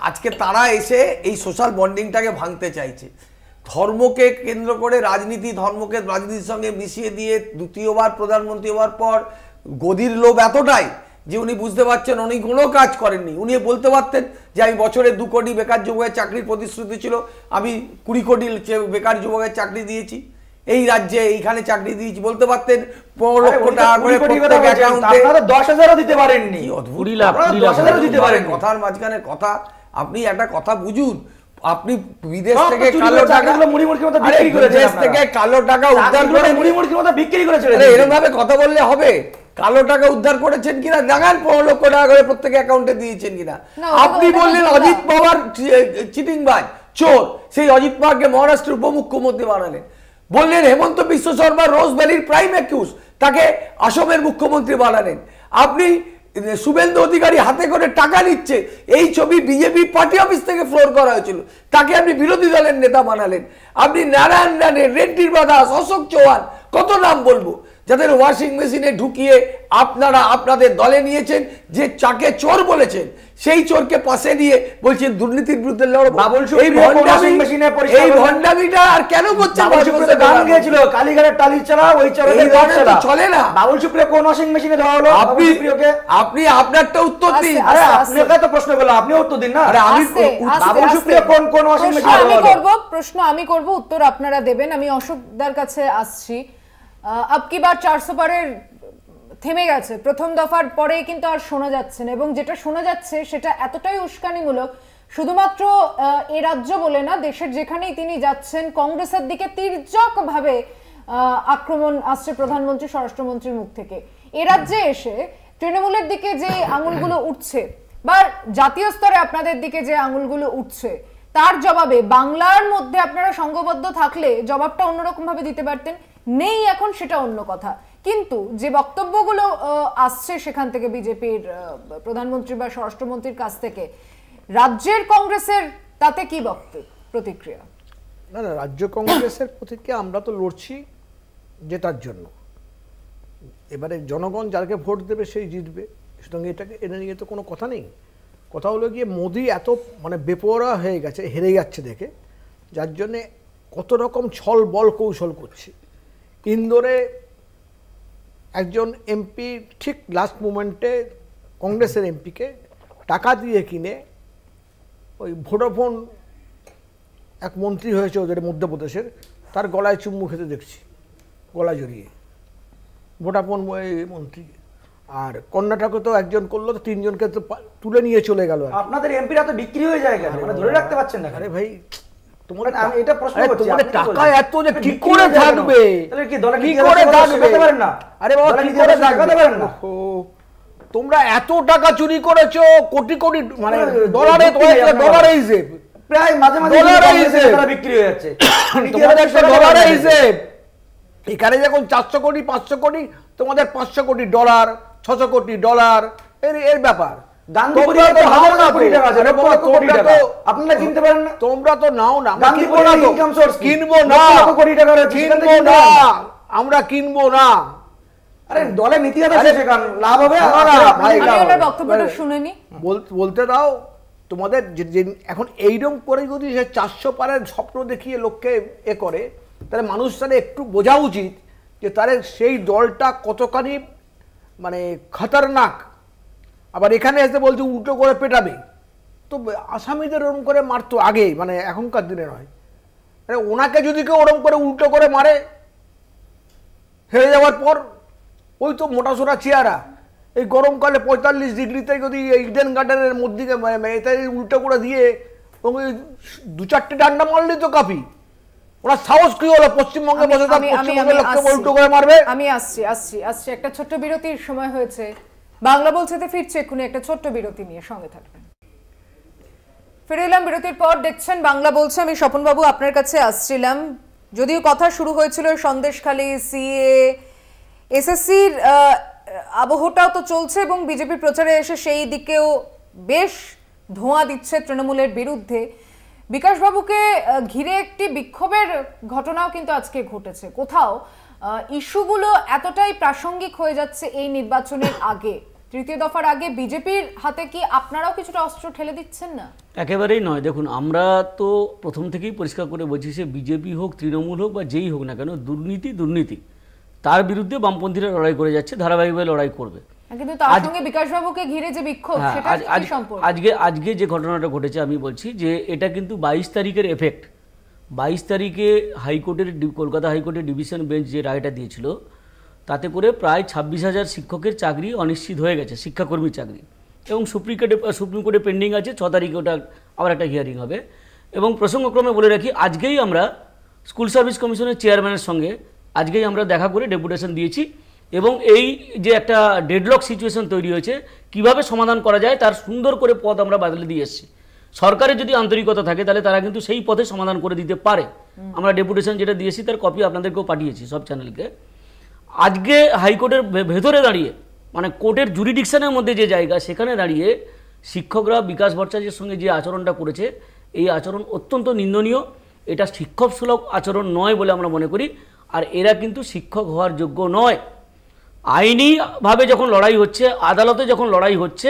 আজকে তারা এসে এই সোশ্যাল বন্ডিংটাকে ভাঙতে চাইছে। ধর্মকে কেন্দ্র করে রাজনীতি, ধর্মকে রাজনীতির সঙ্গে মিশিয়ে দিয়ে দ্বিতীয়বার প্রধানমন্ত্রী হওয়ার পর গদির লোভ এতটাই যে উনি বুঝতে পারছেন উনি কোনো কাজ করেননি। উনি বলতে পারতেন যে আমি বছরে 2 কোটি বেকার যুবকের চাকরির প্রতিশ্রুতি ছিল, আমি 20 কোটি বেকার যুবকের চাকরি দিয়েছি, এই রাজ্যে এইখানে চাকরি দিয়েছি। বলতে পারতেন 15 লক্ষ টাকা করে প্রত্যেক অ্যাকাউন্টে, 10,000ও দিতে পারেননি। 20 লাখ 10,000 দিতে পারেন। কথার মাঝখানে কথা, আপনি একটা কথা বুঝুন। আপনি বিদেশ থেকে কালো টাকা মুড়িমুড়কির মতো বিক্রি করেছেন, বিদেশ থেকে কালো টাকা উদ্ধার করে মুড়িমুড়কির মতো বিক্রি করেছেন। এরকম ভাবে কথা বললে হবে? কালো টাকা উদ্ধার করেছেন কিনা দেখান, 15 লক্ষ টাকা করে প্রত্যেক অ্যাকাউন্টে দিয়েছেন কিনা। আপনি বললেন অজিত পাওয়ার চিটিংবাজ, চোর, সেই অজিত পাওয়ারকে মহারাষ্ট্রের উপমুখ্যমন্ত্রী বানালেন। বললেন হেমন্ত বিশ্ব শর্মা রোজ ভ্যালির প্রাইম অ্যাকিউজ, তাকে আসামের মুখ্যমন্ত্রী বানালেন। আপনি শুভেন্দু অধিকারী হাতে করে টাকা নিচ্ছে, এই ছবি বিজেপি পার্টি অফিস থেকে ফ্লোর করা হয়েছিল, তাকে আপনি বিরোধী দলের নেতা বানালেন। আপনি নারায়ণ রানে, রেড্ডির বাদাস, অশোক চৌহান, কত নাম বলবো, যাদের ওয়াশিং মেশিনে ঢুকিয়ে আপনারা আপনাদের দলে নিয়েছেন, যে চাকে চোর বলেছেন, সেই চোরকে পাশে দিয়ে বলছেন দুর্নীতির বিরুদ্ধে লড়বো। এই ভণ্ডামিটা আর কেন করছেন? গান গিয়েছিল কালীঘাটের টালি চালা, ওই চলে না। বাবুল সুপ্রিয় কোন ওয়াশিং মেশিনে ধরা হলো? আপনি আপনারটা উত্তর দিন। আরে আপনাকে তো প্রশ্ন করলাম, আপনি উত্তর দিন না। আরে আমি বাবুল সুপ্রিয় কোন ওয়াশিং মেশিনে ধরা হলো? প্রশ্ন আমি করব, উত্তর আপনারা দেবেন। আমি অশোকদার কাছে আসছি। আপকি বার 400 পারের থেমে গেছে, প্রথম দফার পরেই কিন্তু আর শোনা যাচ্ছে না, এবং যেটা শোনা যাচ্ছে সেটা এতটাই উস্কানিমূলক, শুধুমাত্র এ রাজ্য বলে না, দেশের যেখানেই তিনি যাচ্ছেন কংগ্রেসের দিকে তির্যকভাবে আক্রমণ আসছে প্রধানমন্ত্রী, স্বরাষ্ট্রমন্ত্রীর মুখ থেকে। এ রাজ্যে এসে তৃণমূলের দিকে যে আঙুলগুলো উঠছে বা জাতীয় স্তরে আপনাদের দিকে যে আঙুলগুলো উঠছে, তার জবাবে বাংলার মধ্যে আপনারা সংঘবদ্ধ থাকলে জবাবটা অন্যরকম ভাবে দিতে পারতেন। নেই এখন, সেটা অন্য কথা। কিন্তু যে বক্তব্যগুলো আসছে সেখান থেকে বিজেপির প্রধানমন্ত্রী বা স্বরাষ্ট্রমন্ত্রীর কাছ থেকে, রাজ্যের কংগ্রেসের তাতে কি প্রতিক্রিয়া? না না, রাজ্য কংগ্রেসের প্রতিক্রিয়া, আমরা তো লড়ছি জেতার জন্য। এবারে জনগণ যাকে ভোট দেবে সেই জিতবে, সুতরাং এটাকে এনে নিয়ে তো কোনো কথা নেই। কথা হলো গিয়ে মোদি এত মানে বেপরোয়া হয়ে গেছে, হেরে যাচ্ছে দেখে, যার জন্যে কত রকম ছল বল কৌশল করছে। ইন্দোরে একজন এমপি ঠিক লাস্ট মোমেন্টে কংগ্রেসের এমপিকে টাকা দিয়ে কিনে, ওই ভোডাফোন এক মন্ত্রী হয়েছে ওদের মধ্যপ্রদেশের, তার গলায় চুম্বু খেতে দেখছি, গলা জড়িয়ে, ভোডাফোন মন্ত্রী। আর কর্ণাটকে তো একজন করলো, তো 3 জনকে তো তুলে নিয়ে চলে গেল। আপনাদের এমপিরা তো বিক্রি হয়ে যায় কেন, মানে ধরে রাখতে পারছেন না? আরে ভাই, তোমাদের আমি এটা প্রশ্ন করছি, তোমাদের টাকা এত যে কি করে থাকবে, তাহলে কি দলে কি করে থাকবে পারেন না? আরে বাবা, কি করে থাকতে পারেন না? তোমরা এত টাকা চুরি করেছো, কোটি কোটি মানে ডলারে, ডলারে হিসেব, প্রায় মাঝে মাঝে ডলারে হিসেব বিক্রি হয়ে যাচ্ছে। তোমাদের একটা ডলারে হিসেব, এখানে যখন 400 কোটি 500 কোটি, তোমাদের 500 কোটি ডলার, 600 কোটি ডলার, এর ব্যাপার। তোমরা তো নাও না, কিনবো না, আমরা কিনবো না। আরে দলে নীতি লাভ হবে, বলতে দাও। তোমাদের এখন এইরকম করে যদি 400 পারের স্বপ্ন দেখিয়ে লোককে এ করে, তাহলে মানুষ তাহলে একটু বোঝা উচিত যে তার সেই দলটা কতখানি মানে খতরনাক। আবার এখানে এসে বলছে উল্টো করে পেটাবে, তো আসামিদের ওরম করে মারতো আগে, মানে এখনকার দিনে নয়। আরে ওনাকে যদি কেউ ওরম করে উল্টো করে মারে হেরে যাওয়ার পর, ওই তো মোটাসোটা চেয়ারা, এই গরমকালে 45 ডিগ্রিতে যদি ইডেন গার্ডেনের মধ্যে উল্টো করে দিয়ে 2-4টে ডান্ডা মারলে তো কাফি। ওরা সাহস কি হলো পশ্চিমবঙ্গে বসে পশ্চিমবঙ্গের লোককে উল্টো করে মারবে? আমি আসছি একটা ছোট্ট বিরতির সময় হয়েছে। বাংলা বলছেতে ফিরছে এক্ষুনি একটা ছোট্ট বিরতি নিয়ে, সঙ্গে থাকবেন। ফিরে এলাম বিরতির পর, দেখছেন বাংলা বলছে। আমি স্বপনবাবু আপনার কাছে আসছিলাম, যদিও কথা শুরু হয়েছিল সন্দেশখালী, সিএ, এসএসসির আবহটাও তো চলছে, এবং বিজেপি প্রচারে এসে সেই দিকেও বেশ ধোঁয়া দিচ্ছে তৃণমূলের বিরুদ্ধে। বিকাশবাবুকে ঘিরে একটি বিক্ষোভের ঘটনাও কিন্তু আজকে ঘটেছে। কোথাও ইস্যুগুলো এতটাই প্রাসঙ্গিক হয়ে যাচ্ছে এই নির্বাচনের আগে, তৃতীয় দফার আগে, বিজেপির হাতে কি আপনারাও কিছুটা অস্ত্র ঠেলে দিচ্ছেন না? একেবারেই নয়। দেখুন, আমরা তো প্রথম থেকেই পরিষ্কার করে বলছি, সে বিজেপি হোক, তৃণমূল হোক বা যেই হোক না কেন, দুর্নীতি তার বিরুদ্ধে বামপন্থীরা লড়াই করে যাচ্ছে, ধারাবাহিকভাবে লড়াই করবে। কিন্তু তার সঙ্গে বিকাশবাবুকে ঘিরে যে বিক্ষোভ, সেটা কি সম্পর্ক? আজকে যে ঘটনাটা ঘটেছে, আমি বলছি যে এটা কিন্তু 22 তারিখের এফেক্ট। 22 তারিখে কলকাতা হাইকোর্টের ডিভিশন বেঞ্চ যে রায়টা দিয়েছিল, তাতে করে প্রায় 26,000 শিক্ষকের চাকরি অনিশ্চিত হয়ে গেছে, শিক্ষাকর্মী চাকরি, এবং সুপ্রিম কোর্টে পেন্ডিং আছে। 6 তারিখে ওটা আবার একটা হিয়ারিং হবে। এবং প্রসঙ্গক্রমে বলে রাখি, আজকেই আমরা স্কুল সার্ভিস কমিশনের চেয়ারম্যানের সঙ্গে আজকেই আমরা দেখা করে ডেপুটেশন দিয়েছি এবং এই যে একটা ডেডলক সিচুয়েশন তৈরি হয়েছে কিভাবে সমাধান করা যায় তার সুন্দর করে পথ আমরা বাদলে দিয়ে এসেছি। সরকারের যদি আন্তরিকতা থাকে তাহলে তারা কিন্তু সেই পথে সমাধান করে দিতে পারে। আমরা ডেপুটেশন যেটা দিয়েছি তার কপি আপনাদেরকেও পাঠিয়েছি সব চ্যানেলকে। আজকে হাইকোর্টের ভেতরে দাঁড়িয়ে মানে কোর্টের জুরিডিকশনের মধ্যে যে জায়গা সেখানে দাঁড়িয়ে শিক্ষকরা বিকাশ ভট্টাচার্যের সঙ্গে যে আচরণটা করেছে এই আচরণ অত্যন্ত নিন্দনীয়। এটা শিক্ষক সুলভ আচরণ নয় বলে আমরা মনে করি। আর এরা কিন্তু শিক্ষক হওয়ার যোগ্য নয়। আইনিভাবে যখন লড়াই হচ্ছে, আদালতে যখন লড়াই হচ্ছে,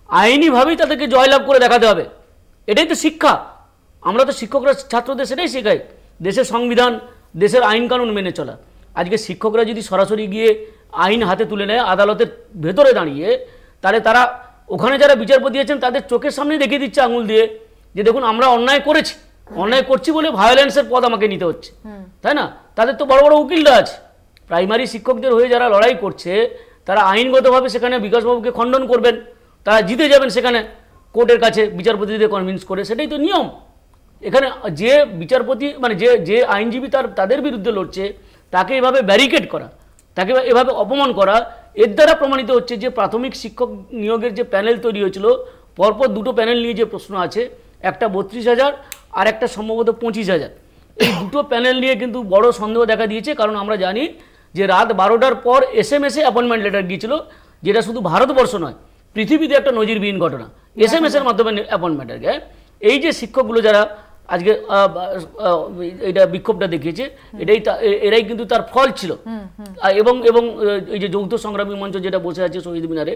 আইনিভাবেই তাদেরকে জয়লাভ করে দেখাতে হবে। এটাই তো শিক্ষা। আমরা তো শিক্ষকরা ছাত্রদের সেটাই শেখাই, দেশের সংবিধান, দেশের আইন কানুন মেনে চলা। আজকে শিক্ষকরা যদি সরাসরি গিয়ে আইন হাতে তুলে নেয় আদালতের ভেতরে দাঁড়িয়ে, তাহলে তারা ওখানে যারা বিচারপতি আছেন তাদের চোখের সামনে দেখিয়ে দিচ্ছে আঙুল দিয়ে যে দেখুন আমরা অন্যায় করেছি, অন্যায় করছি বলে ভায়োলেন্সের পথ আমাকে নিতে হচ্ছে, তাই না? তাদের তো বড় বড় উকিলরা আছে। প্রাইমারি শিক্ষকদের হয়ে যারা লড়াই করছে তারা আইনগতভাবে সেখানে বিকাশবাবুকে খণ্ডন করবেন, তারা জিতে যাবেন সেখানে কোর্টের কাছে বিচারপতিদের কনভিন্স করে। সেটাই তো নিয়ম। এখানে যে বিচারপতি মানে যে আইনজীবী তাদের বিরুদ্ধে লড়ছে তাকে এভাবে ব্যারিকেড করা, তাকে এভাবে অপমান করা, এর দ্বারা প্রমাণিত হচ্ছে যে প্রাথমিক শিক্ষক নিয়োগের যে প্যানেল তৈরি হয়েছিল, পরপর দুটো প্যানেল নিয়ে যে প্রশ্ন আছে, একটা 32,000 আর একটা সম্ভবত 25,000, এই দুটো প্যানেল নিয়ে কিন্তু বড় সন্দেহ দেখা দিয়েছে। কারণ আমরা জানি যে রাত 12টার পর SMS-এ অ্যাপয়েন্টমেন্ট লেটার গিয়েছিল, যেটা শুধু ভারতবর্ষ নয় পৃথিবীতে একটা নজিরবিহীন ঘটনা। SMS-এর মাধ্যমে অ্যাপয়েন্টমেন্ট লেটার। এই যে শিক্ষকগুলো যারা আজকে এটা বিক্ষোভটা দেখিয়েছে এরাই কিন্তু তার ফল ছিল। এবং এই যে যৌথ সংগ্রামী মঞ্চ যেটা বসে আছে শহীদ মিনারে,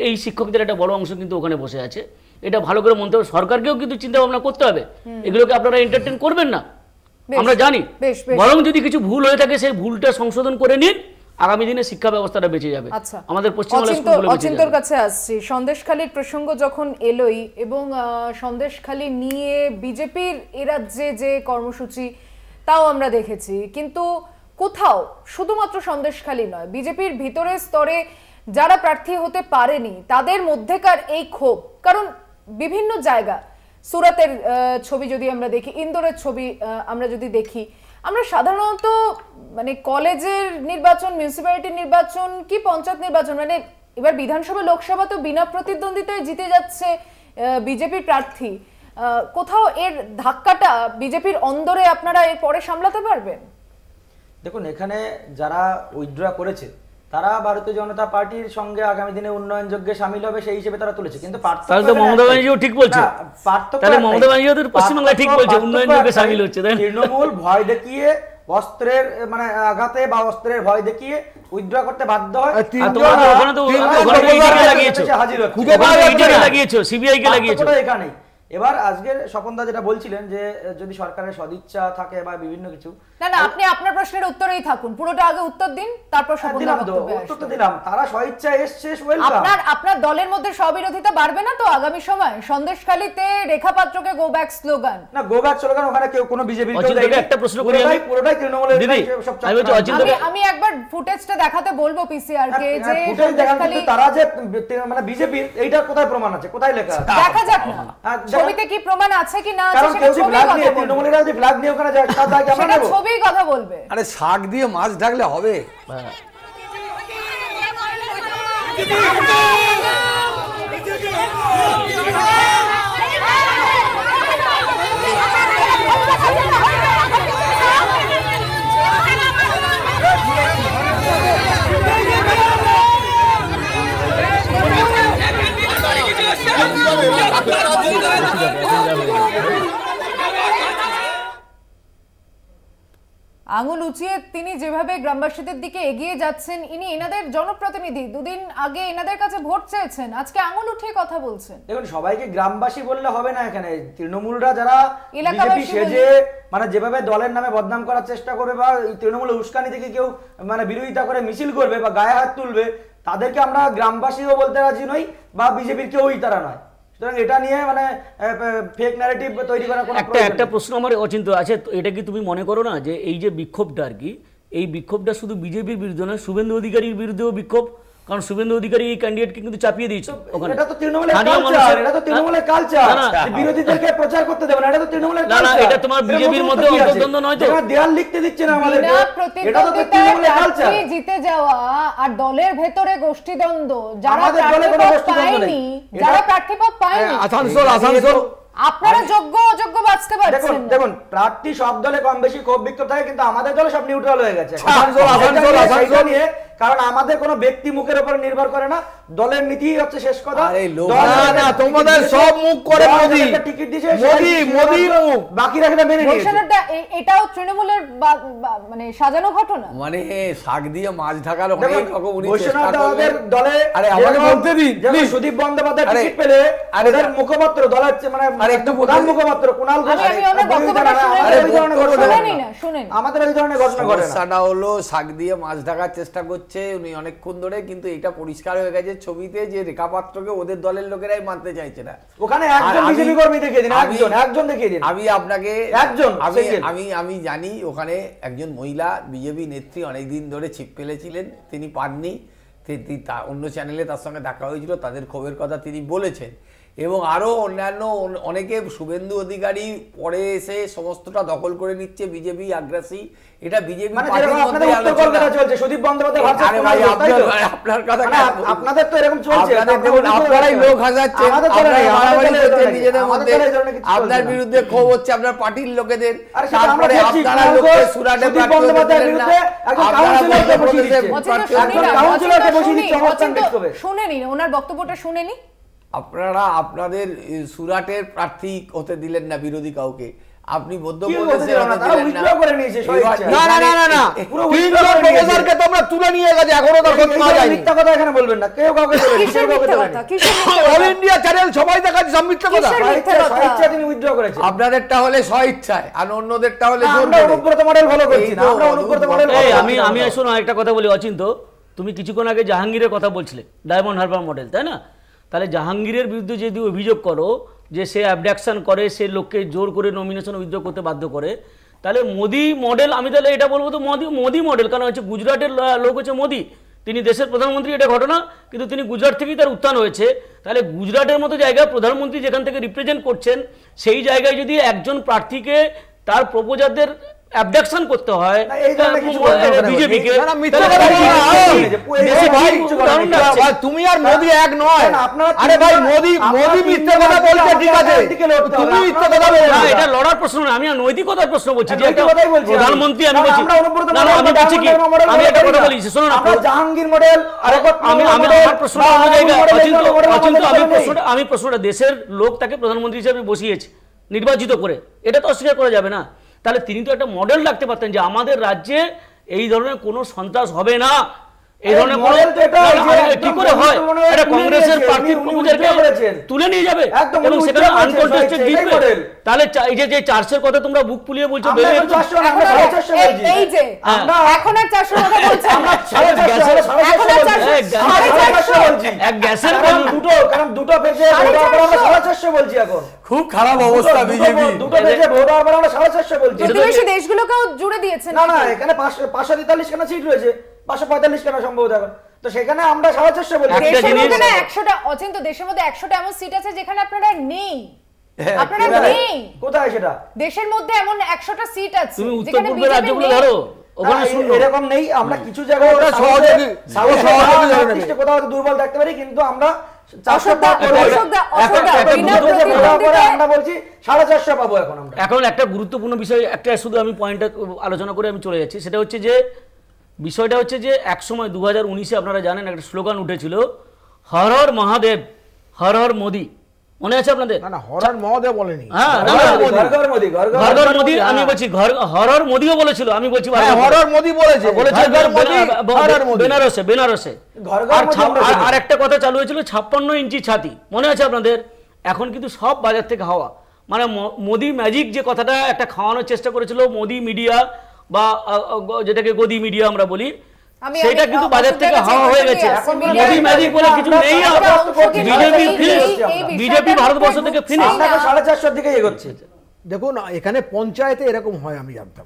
এই শিক্ষকদের একটা বড় অংশ কিন্তু ওখানে বসে আছে। এটা ভালো করে মনে হবে, সরকারকেও কিন্তু চিন্তা ভাবনা করতে হবে। এগুলোকে আপনারা এন্টারটেইন করবেন না, আমরা জানি। বরং যদি কিছু ভুল হয়ে থাকে সেই ভুলটা সংশোধন করে নিন, আগামী দিনে শিক্ষা ব্যবস্থাটা বেঁচে যাবে। আমাদের পশ্চিমবঙ্গের অচিন্তর কাছে আসছি। সন্দেশখালীর প্রসঙ্গ যখন এলোই এবং সন্দেশখালী নিয়ে বিজেপির এ রাজ্যে যে কর্মসূচি তাও আমরা দেখেছি, কিন্তু কোথাও শুধুমাত্র সন্দেশখালী নয়, বিজেপির ভিতরের স্তরে যারা প্রার্থী হতে পারেনি তাদের মধ্যেকার এই ক্ষোভ। কারণ বিভিন্ন জায়গা, সুরাতের ছবি যদি আমরা দেখি, ইন্দোরের ছবি আমরা যদি দেখি, আমরা সাধারণত মানে কলেজের নির্বাচন, মিউনিসিপ্যালিটির নির্বাচন কি পঞ্চায়েত নির্বাচন, মানে এবার বিধানসভা লোকসভা তো বিনা প্রতিদ্বন্দ্বিতায় জিতে যাচ্ছে বিজেপির প্রার্থী, কোথাও এর ধাক্কাটা বিজেপির অন্দরে আপনারা এর পরে সামলাতে পারবেন? দেখুন, এখানে যারা উইথড্র করেছে তারা ভারতীয় জনতা পার্টির সঙ্গে আগামী দিনে উন্নয়ন যজ্ঞে শামিল হবে সেই হিসেবে তারা তুলেছে। কিন্তু মমতা ব্যানার্জিও ঠিক বলছে, মমতা ব্যানার্জিও পশ্চিমবাংলায় ঠিক বলছে উন্নয়ন যজ্ঞে শামিল হচ্ছে। তৃণমূল ভয় দেখিয়ে অস্ত্রের মানে আঘাতে বা অস্ত্রের ভয় দেখিয়ে উইথড্র করতে বাধ্য হয়। এখানেই এবার আজকের স্বপনদা যেটা বলছিলেন যে যদি সরকারের সদিচ্ছা থাকে বা বিভিন্ন কিছু, না আপনি আপনার প্রশ্নের উত্তরেই থাকুন, পুরোটা আগে উত্তর দিন, তারপর উত্তরটা দিলাম। তারা স্বইচ্ছা এসছে, আপনার দলের মধ্যে স্ববিরোধিতা বাড়বে না তো আগামী সময়? সন্দেশখালীতে রেখা পাত্রকে গো ব্যাক স্লোগান, না গো ব্যাক স্লোগান ওখানে কেউ কোনো বিজেপির একটা প্রশ্ন করি আমি, পুরোটাই তৃণমূলের। আমি একবার ফুটেজটা দেখাতে বলবো পিসিআর কে, যে তারা যে মানে বিজেপির এইটা কোথায় প্রমাণ আছে, কোথায় লেখা আছে দেখা যাক না, ছবিতে কি প্রমাণ আছে কি না আছে সেটা ছবি কথা বলবে। তৃণমূলেরা যে ফ্ল্যাগ নিয়ে ওখানে যায় তাকে আমরা নেব, ছবি কথা বলবে। আরে শাক দিয়ে মাছ ঢাকলে হবে? আঙুল উঁচিয়ে তিনি যেভাবে গ্রামবাসীদের দিকে এগিয়ে যাচ্ছেন, ইনি এনাদের জনপ্রতিনিধি, দুদিন আগে এনাদের কাছে ভোট চেয়েছেন, আজকে আঙুল উঠিয়ে কথা বলছেন। দেখুন, সবাইকে গ্রামবাসী বললে হবে না। এখানে তৃণমূলরা যারা বিজেপি সেজে মানে যেভাবে দলের নামে বদনাম করার চেষ্টা করবে বা তৃণমূলের উস্কানি থেকে কেউ মানে বিরোধিতা করে মিছিল করবে বা গায়ে হাত তুলবে, তাদেরকে আমরা গ্রামবাসীও বলতে রাজি নই বা বিজেপির কেউই তারা নয়। সুতরাং এটা নিয়ে মানে ফেক ন্যারেটিভ তৈরি করার কোনো একটা প্রশ্ন আমার অচিন্ত আছে। এটা কি তুমি মনে করো না যে এই যে বিক্ষোভটা আর কি, এই বিক্ষোভটা শুধু বিজেপির বিরুদ্ধে নয়, শুভেন্দু অধিকারীর বিরুদ্ধেও বিক্ষোভ? কারণ শুভেন্দু অধিকারী এই ক্যান্ডিডেটকে কিন্তু চাপিয়ে দিয়েছে ওখানে। এটা তো তৃণমূলের স্থানীয় কালচার, মানুষের- এটা তো তৃণমূলের কালচার, না, না। বিরোধীদেরকে প্রচার করতে দেবে না, এটা তো তৃণমূলের না, না, কালচার। এটা তোমার বিজেপির মধ্যে অন্তর্দ্বন্দ্ব নয় তো। যেখানে দেয়াল লিখতে দিচ্ছে না আমাদের, বিনা এটা তো তৃণমূলের প্রতিদ্বন্দ্বিতায় কালচার। প্রার্থী জিতে যাওয়া আর দলের ভেতরে গোষ্ঠীদ্বন্দ্ব, যারা আমাদের দলে কোনো প্রার্থীপদ গোষ্ঠীদ্বন্দ্ব নেই। পায়নি, এটা- যারা প্রার্থীপদ পায়নি, আসানসোল আপনারা যোগ্য অযোগ্য বাঁচতে দেখুন পারছেন না। দেখুন প্রার্থী সব দলে কম বেশি ক্ষোভ বিক্ষোভ থাকে, কিন্তু আমাদের দলে সব নিউট্রাল হয়ে গেছে সেইটা নিয়ে, কারণ আমাদের কোনো ব্যক্তি মুখের উপর নির্ভর করে না, দলের নীতি হচ্ছে শেষ কথা। আরে লোক- দল না, না, তোমাদের সব মুখ করে দল মোদি। একটা টিকিট দিয়েছে, মোদি, সেই মোদি সিনেমার মুখ। বাকিরা সেটা মেনে নিয়েছে। ঘোষণাটা এটাও তৃণমূলের মানে সাজানো ঘটনা। মানে শাক দিয়ে মাছ ঢাকার দেখুন, অনেক রকম উনি বৈষ্ণব চেষ্টা দাদাদের করলেন। দলে আরে আমাকে যেরকম- বলতে দিন, যেমন please। সুদীপ বন্দ্যোপাধ্যায় আরে, টিকিট পেলে আরে, ওদের মুখপাত্র দলের মানে আরে, একটু প্রধান বলতে- মুখপাত্র কুণাল ঘোষ, আমি ওনার বক্তব্যটা শুনে আমাদের ওই ধরনের ঘটনা শুনে ঘটে নিই না। না, শুনেন। আমাদের ওই ধরনের ঘটনা ঘটে না। সমস্যাটা হলো শাক দিয়ে মাছ ঢাকার চেষ্টা করছে উনি অনেকক্ষণ ধরে, কিন্তু এটা পরিষ্কার হয়ে গেছে ছবিতে যে রেখা পাত্রকে ওদের দলের লোকেরাই মানতে চাইছে না। ওখানে আর একজন আমি- বিজেপি কর্মী দেখিয়ে দিন, আমি- একজন দেখিয়ে দিন। আমি আপনাকে একজন, আমি single। আমি আমি জানি ওখানে একজন মহিলা বিজেপি নেত্রী অনেকদিন ধরে ছিপ ফেলেছিলেন, তিনি পাননি, অন্য চ্যানেলে তার সঙ্গে দেখা হয়েছিল, তাদের ক্ষোভের কথা তিনি বলেছেন। এবং আরো অন্যান্য অনেকে, শুভেন্দু অধিকারী পরে এসে সমস্তটা দখল করে নিচ্ছে, বিজেপি আগ্রাসী, এটা বিজেপি মানে পার্টির যেরকম আপনাদের মধ্যে উত্তর আলোচনা কলকাতা চলছে, সুদীপ বন্দ্যোপাধ্যায় ভার্সেস আরে কুণাল ভাই, ঘোষ, তাই তো? আপনার কথা মানে কেন বলবো? আপনাদের তো এরকম চলছে, আপনাদের আপনারা দেখুন, অন্য কোনো আপনারাই জায়গায়। লোক হাসাচ্ছেন, আমাদের দলে নেই, আপনারা আমাদের মারামারি দলে এই করছেন ধরনের নিজেদের কিছু- মধ্যে, আমাদের দলে এই ধরনের কিছু চলছে আপনার না। বিরুদ্ধে ক্ষোভ হচ্ছে আপনার পার্টির লোকেদের, আরে সেটা আমরা তারপরে দেখছি, আপনারা কুণাল লোককে ঘোষ, সুরাটে সুদীপ প্রার্থী হতে বন্দ্যোপাধ্যায়ের দিলেন না, বিরুদ্ধে একজন আপনারা কাউন্সিলরকে বসিয়ে মধ্যপ্রদেশে দিচ্ছেন। অচিন্ত প্রার্থী শুনি হতে না, দিলেন না। কাউন্সিলরকে অচিন্ত বসিয়ে শুনি, দিচ্ছে অবস্থান অচিন্ত বিক্ষোভে। শুনে নিন, ওনার বক্তব্যটা শুনে নিন। আপনারা আপনাদের সুরাটের প্রার্থী হতে দিলেন না বিরোধী কাউকে, আপনি কি মধ্যপ্রদেশে হতে দিল না? হতে তারা দিলেন withdraw করে নিয়েছে, এবার স্বেচ্ছায়। না না না না না পুরো তিনজন withdraw করে নিয়েছে। প্রফেসরকে তোমরা তুলে নিয়ে গেছে, এখনো তার খোঁজ পাওয়া যায়নি। মিথ্যা কথা এখানে বলবেন না, কেউ কাউকে দেবেন কিসের মিথ্যা কথা? কিসের মিথ্যা অল কথা? ইন্ডিয়া চ্যানেল সবাই দেখাচ্ছে সব মিথ্যা কথা। কিসের মিথ্যা কথা? স্বেচ্ছা তিনি উইথড্র করেছেন। আপনাদেরটা হলে স্বইচ্ছায় আর অন্যদেরটা হলে জোর আমরা করে। অনুব্রত মডেল ফলো করছি না, এই তো আমরা অনুব্রত মডেল অনুব্রত- follow এই করছি আমি না আমি আমরা। শোনো একটা কথা বলি অচিন্ত, তুমি কিছুক্ষণ আগে জাহাঙ্গীরের কথা বলছিলে, ডায়মন্ড হারবার মডেল, তাই না? তাহলে জাহাঙ্গীরের বিরুদ্ধে যদি অভিযোগ করো যে সে অ্যাবডাকশন করে, সে লোককে জোর করে নমিনেশন উইথড্র করতে বাধ্য করে, তাহলে মোদি মডেল, আমি তাহলে এটা বলবো তো মোদি মডেল, কারণ হচ্ছে গুজরাটের লোক হচ্ছে মোদি, তিনি দেশের প্রধানমন্ত্রী, এটা ঘটনা, কিন্তু তিনি গুজরাট থেকেই তার উত্থান হয়েছে। তাহলে গুজরাটের মতো জায়গায় প্রধানমন্ত্রী যেখান থেকে রিপ্রেজেন্ট করছেন, সেই জায়গায় যদি একজন প্রার্থীকে তার প্রপোজারদের অ্যাবডাকশন করতে হয় না, এই ধরনের কিছু বলতে হবে না। বিজেপিকে, না, না, মিথ্যা কথা বলো না। ভাই, ভাই, তুমি আর মোদি এক নয়। না, আপনারা আরে ভাই, তিনজন- মোদি আপনারা মিথ্যা তিনজন কথা বলছে, ঠিক আছে, একদিকে লড়তে হবে। তুমি মিথ্যা আপনারা কথা বলছো না, না। এটা লড়ার প্রশ্ন না, আমি আর নৈতিকতার প্রশ্ন বলছি যে একটা নৈতিকতাই বলছি আমি। প্রধানমন্ত্রী, আমি কারণ বলছি আমরা অনুব্রত না, না, মডেল আমি বা বলছি কি, ডায়মন্ড মডেল আমি একটা করি কথা না। বলি, শোনো না, আমরা জাহাঙ্গীর মডেল, আমি আমার প্রশ্নটা অন্য জায়গায়, আমি প্রশ্নটা দেশের লোক তাকে প্রধানমন্ত্রী হিসেবে বসিয়েছে নির্বাচিত করে, এটা তো অস্বীকার করা যাবে না। তাহলে তিনি তো একটা মডেল রাখতে পারতেন যে আমাদের রাজ্যে এই ধরনের কোনো সন্ত্রাস হবে না, এই ধরনের কোনো মডেল তো এটা কি করে হয়, এটা কংগ্রেসের প্রার্থী প্রপোজারকে তুলে নিয়ে যাবে একদম এবং সেখানে আনকন্টেস্টেড এটাই জিতবে। মডেল। তাহলে এই যে 400 কথা তোমরা বুক ফুলিয়ে বলছো, আমরা বেড়ে এখন 400 না, আমরা এখন 450 আর- বলছি। এই যে আমরা এখন আর 400 কথা বলছেন না। সাড়ে চারশো, সাড়ে এখন চারশো আর বলছি। 400, সাড়ে চারশো বলছি। এক গ্যাসের কারণ দুটো পেজে ভোট হওয়ার পর আমরা 450 বলছি এখন। খুব খারাপ অবস্থা বিজেপি। দুটো পেজে ভোট হওয়ার পর আমরা 450 বলছি। প্রতিবেশী দেশগুলোকেও জুড়ে দিয়েছেন না না, নাকি? এখানে 543 খানা সিট রয়েছে, 545 খানা সম্ভবত এখন। তো সেখানে আমরা 450 বলছি। একটা দেশের জিনিস- মধ্যে না 100টা, অচিন্ত দেশের মধ্যে 100টা এমন সিট আছে যেখানে আপনারা নেই, আপনারা কোথায়? নেই। কোথায় সেটা? দেশের মধ্যে এমন 100টা সিট আছে তুমি উত্তর যেখানে পূর্বের BJP রাজ্যগুলো নেই। ধরো, ওখানে না, শূন্য। এরকম নেই। আমরা কিছু জায়গায় ওরা সহযোগী- সহযোগী কোথাও দুর্বল থাকতে পারি, কিন্তু আমরা অশোকদা, বিনা প্রতিদ্বন্দ্বিতায় আমরা বলছি 450 পাবো এখন আমরা। এখন একটা গুরুত্বপূর্ণ বিষয়, একটা শুধু আমি পয়েন্টটা আলোচনা করে আমি চলে যাচ্ছি, সেটা হচ্ছে যে বিষয়টা হচ্ছে যে একসময় 2019-এ আপনারা জানেন একটা স্লোগান উঠেছিল, হর হর মহাদেব, হর হর মোদি, মনে আছে আপনাদের? না না, হরর মহোদয় বলেনি। হ্যাঁ, না, ঘর না, ঘর মোদি, ঘর ঘর ঘর ঘর মোদি, আমি বলছি হর হর মোদিও বলেছিল, আমি বলছি হ্যাঁ, হরর মোদি বলেছে, বলেছে ঘর ঘর মোদি, হরর মোদি। বেনারসে ঘর ঘর মোদি আমরা শুনি। আর একটা কথা চালু হয়েছিল 56 ইঞ্চি ছাতি, মনে আছে আপনাদের? এখন কিন্তু সব বাজার থেকে হাওয়া, মানে মোদি ম্যাজিক যে কথাটা একটা খাওয়ানোর চেষ্টা করেছিল মোদি মিডিয়া বা যেটাকে গদি মিডিয়া আমরা বলি, সেটা কিন্তু বাজার থেকে হাওয়া হয়ে গেছে। মোদি ম্যাজিক বলে কিছু নেই। বিজেপি ভারতবর্ষ থেকে ফিনিশ। আমরা 450 দিকে এগোচ্ছে। দেখুন, এখানে পঞ্চায়েতে এরকম হয়, আমি জানতাম।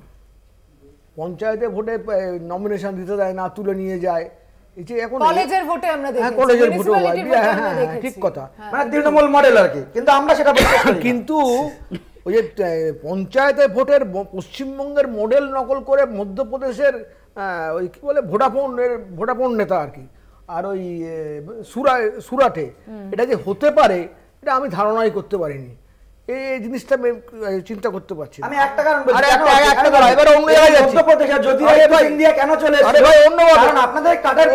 পঞ্চায়েতে ভোটে নমিনেশন দিতে দেয় না, তুলে নিয়ে যায়, এই যে এখন কলেজের ভোটে আমরা দেখেছি, কলেজের ভোটে মিউনিসিপ্যালিটির ভোটে আমরা দেখেছি। ঠিক কথা, মানে তৃণমূল মডেল আর কি, কিন্তু আমরা সেটা বিশ্বাস করি না। কিন্তু ওই যে পঞ্চায়েতের ভোটের পশ্চিমবঙ্গের মডেল নকল করে মধ্যপ্রদেশের ওই কি বলে ভোডাফোন নেতা আর কি, আর ওই সুরাটে এটা যে হতে পারে এটা আমি ধারণাই করতে পারিনি। এই জিনিসটা আমি চিন্তা করতে পারছি। আমি একটা কারণ বলছি, এবার অন্য জায়গায় যাচ্ছি। মধ্যপ্রদেশে যদি ইন্ডিয়া কেন চলে আরে এসেছে? ভাই অন্য কারণ আপনাদের কাটার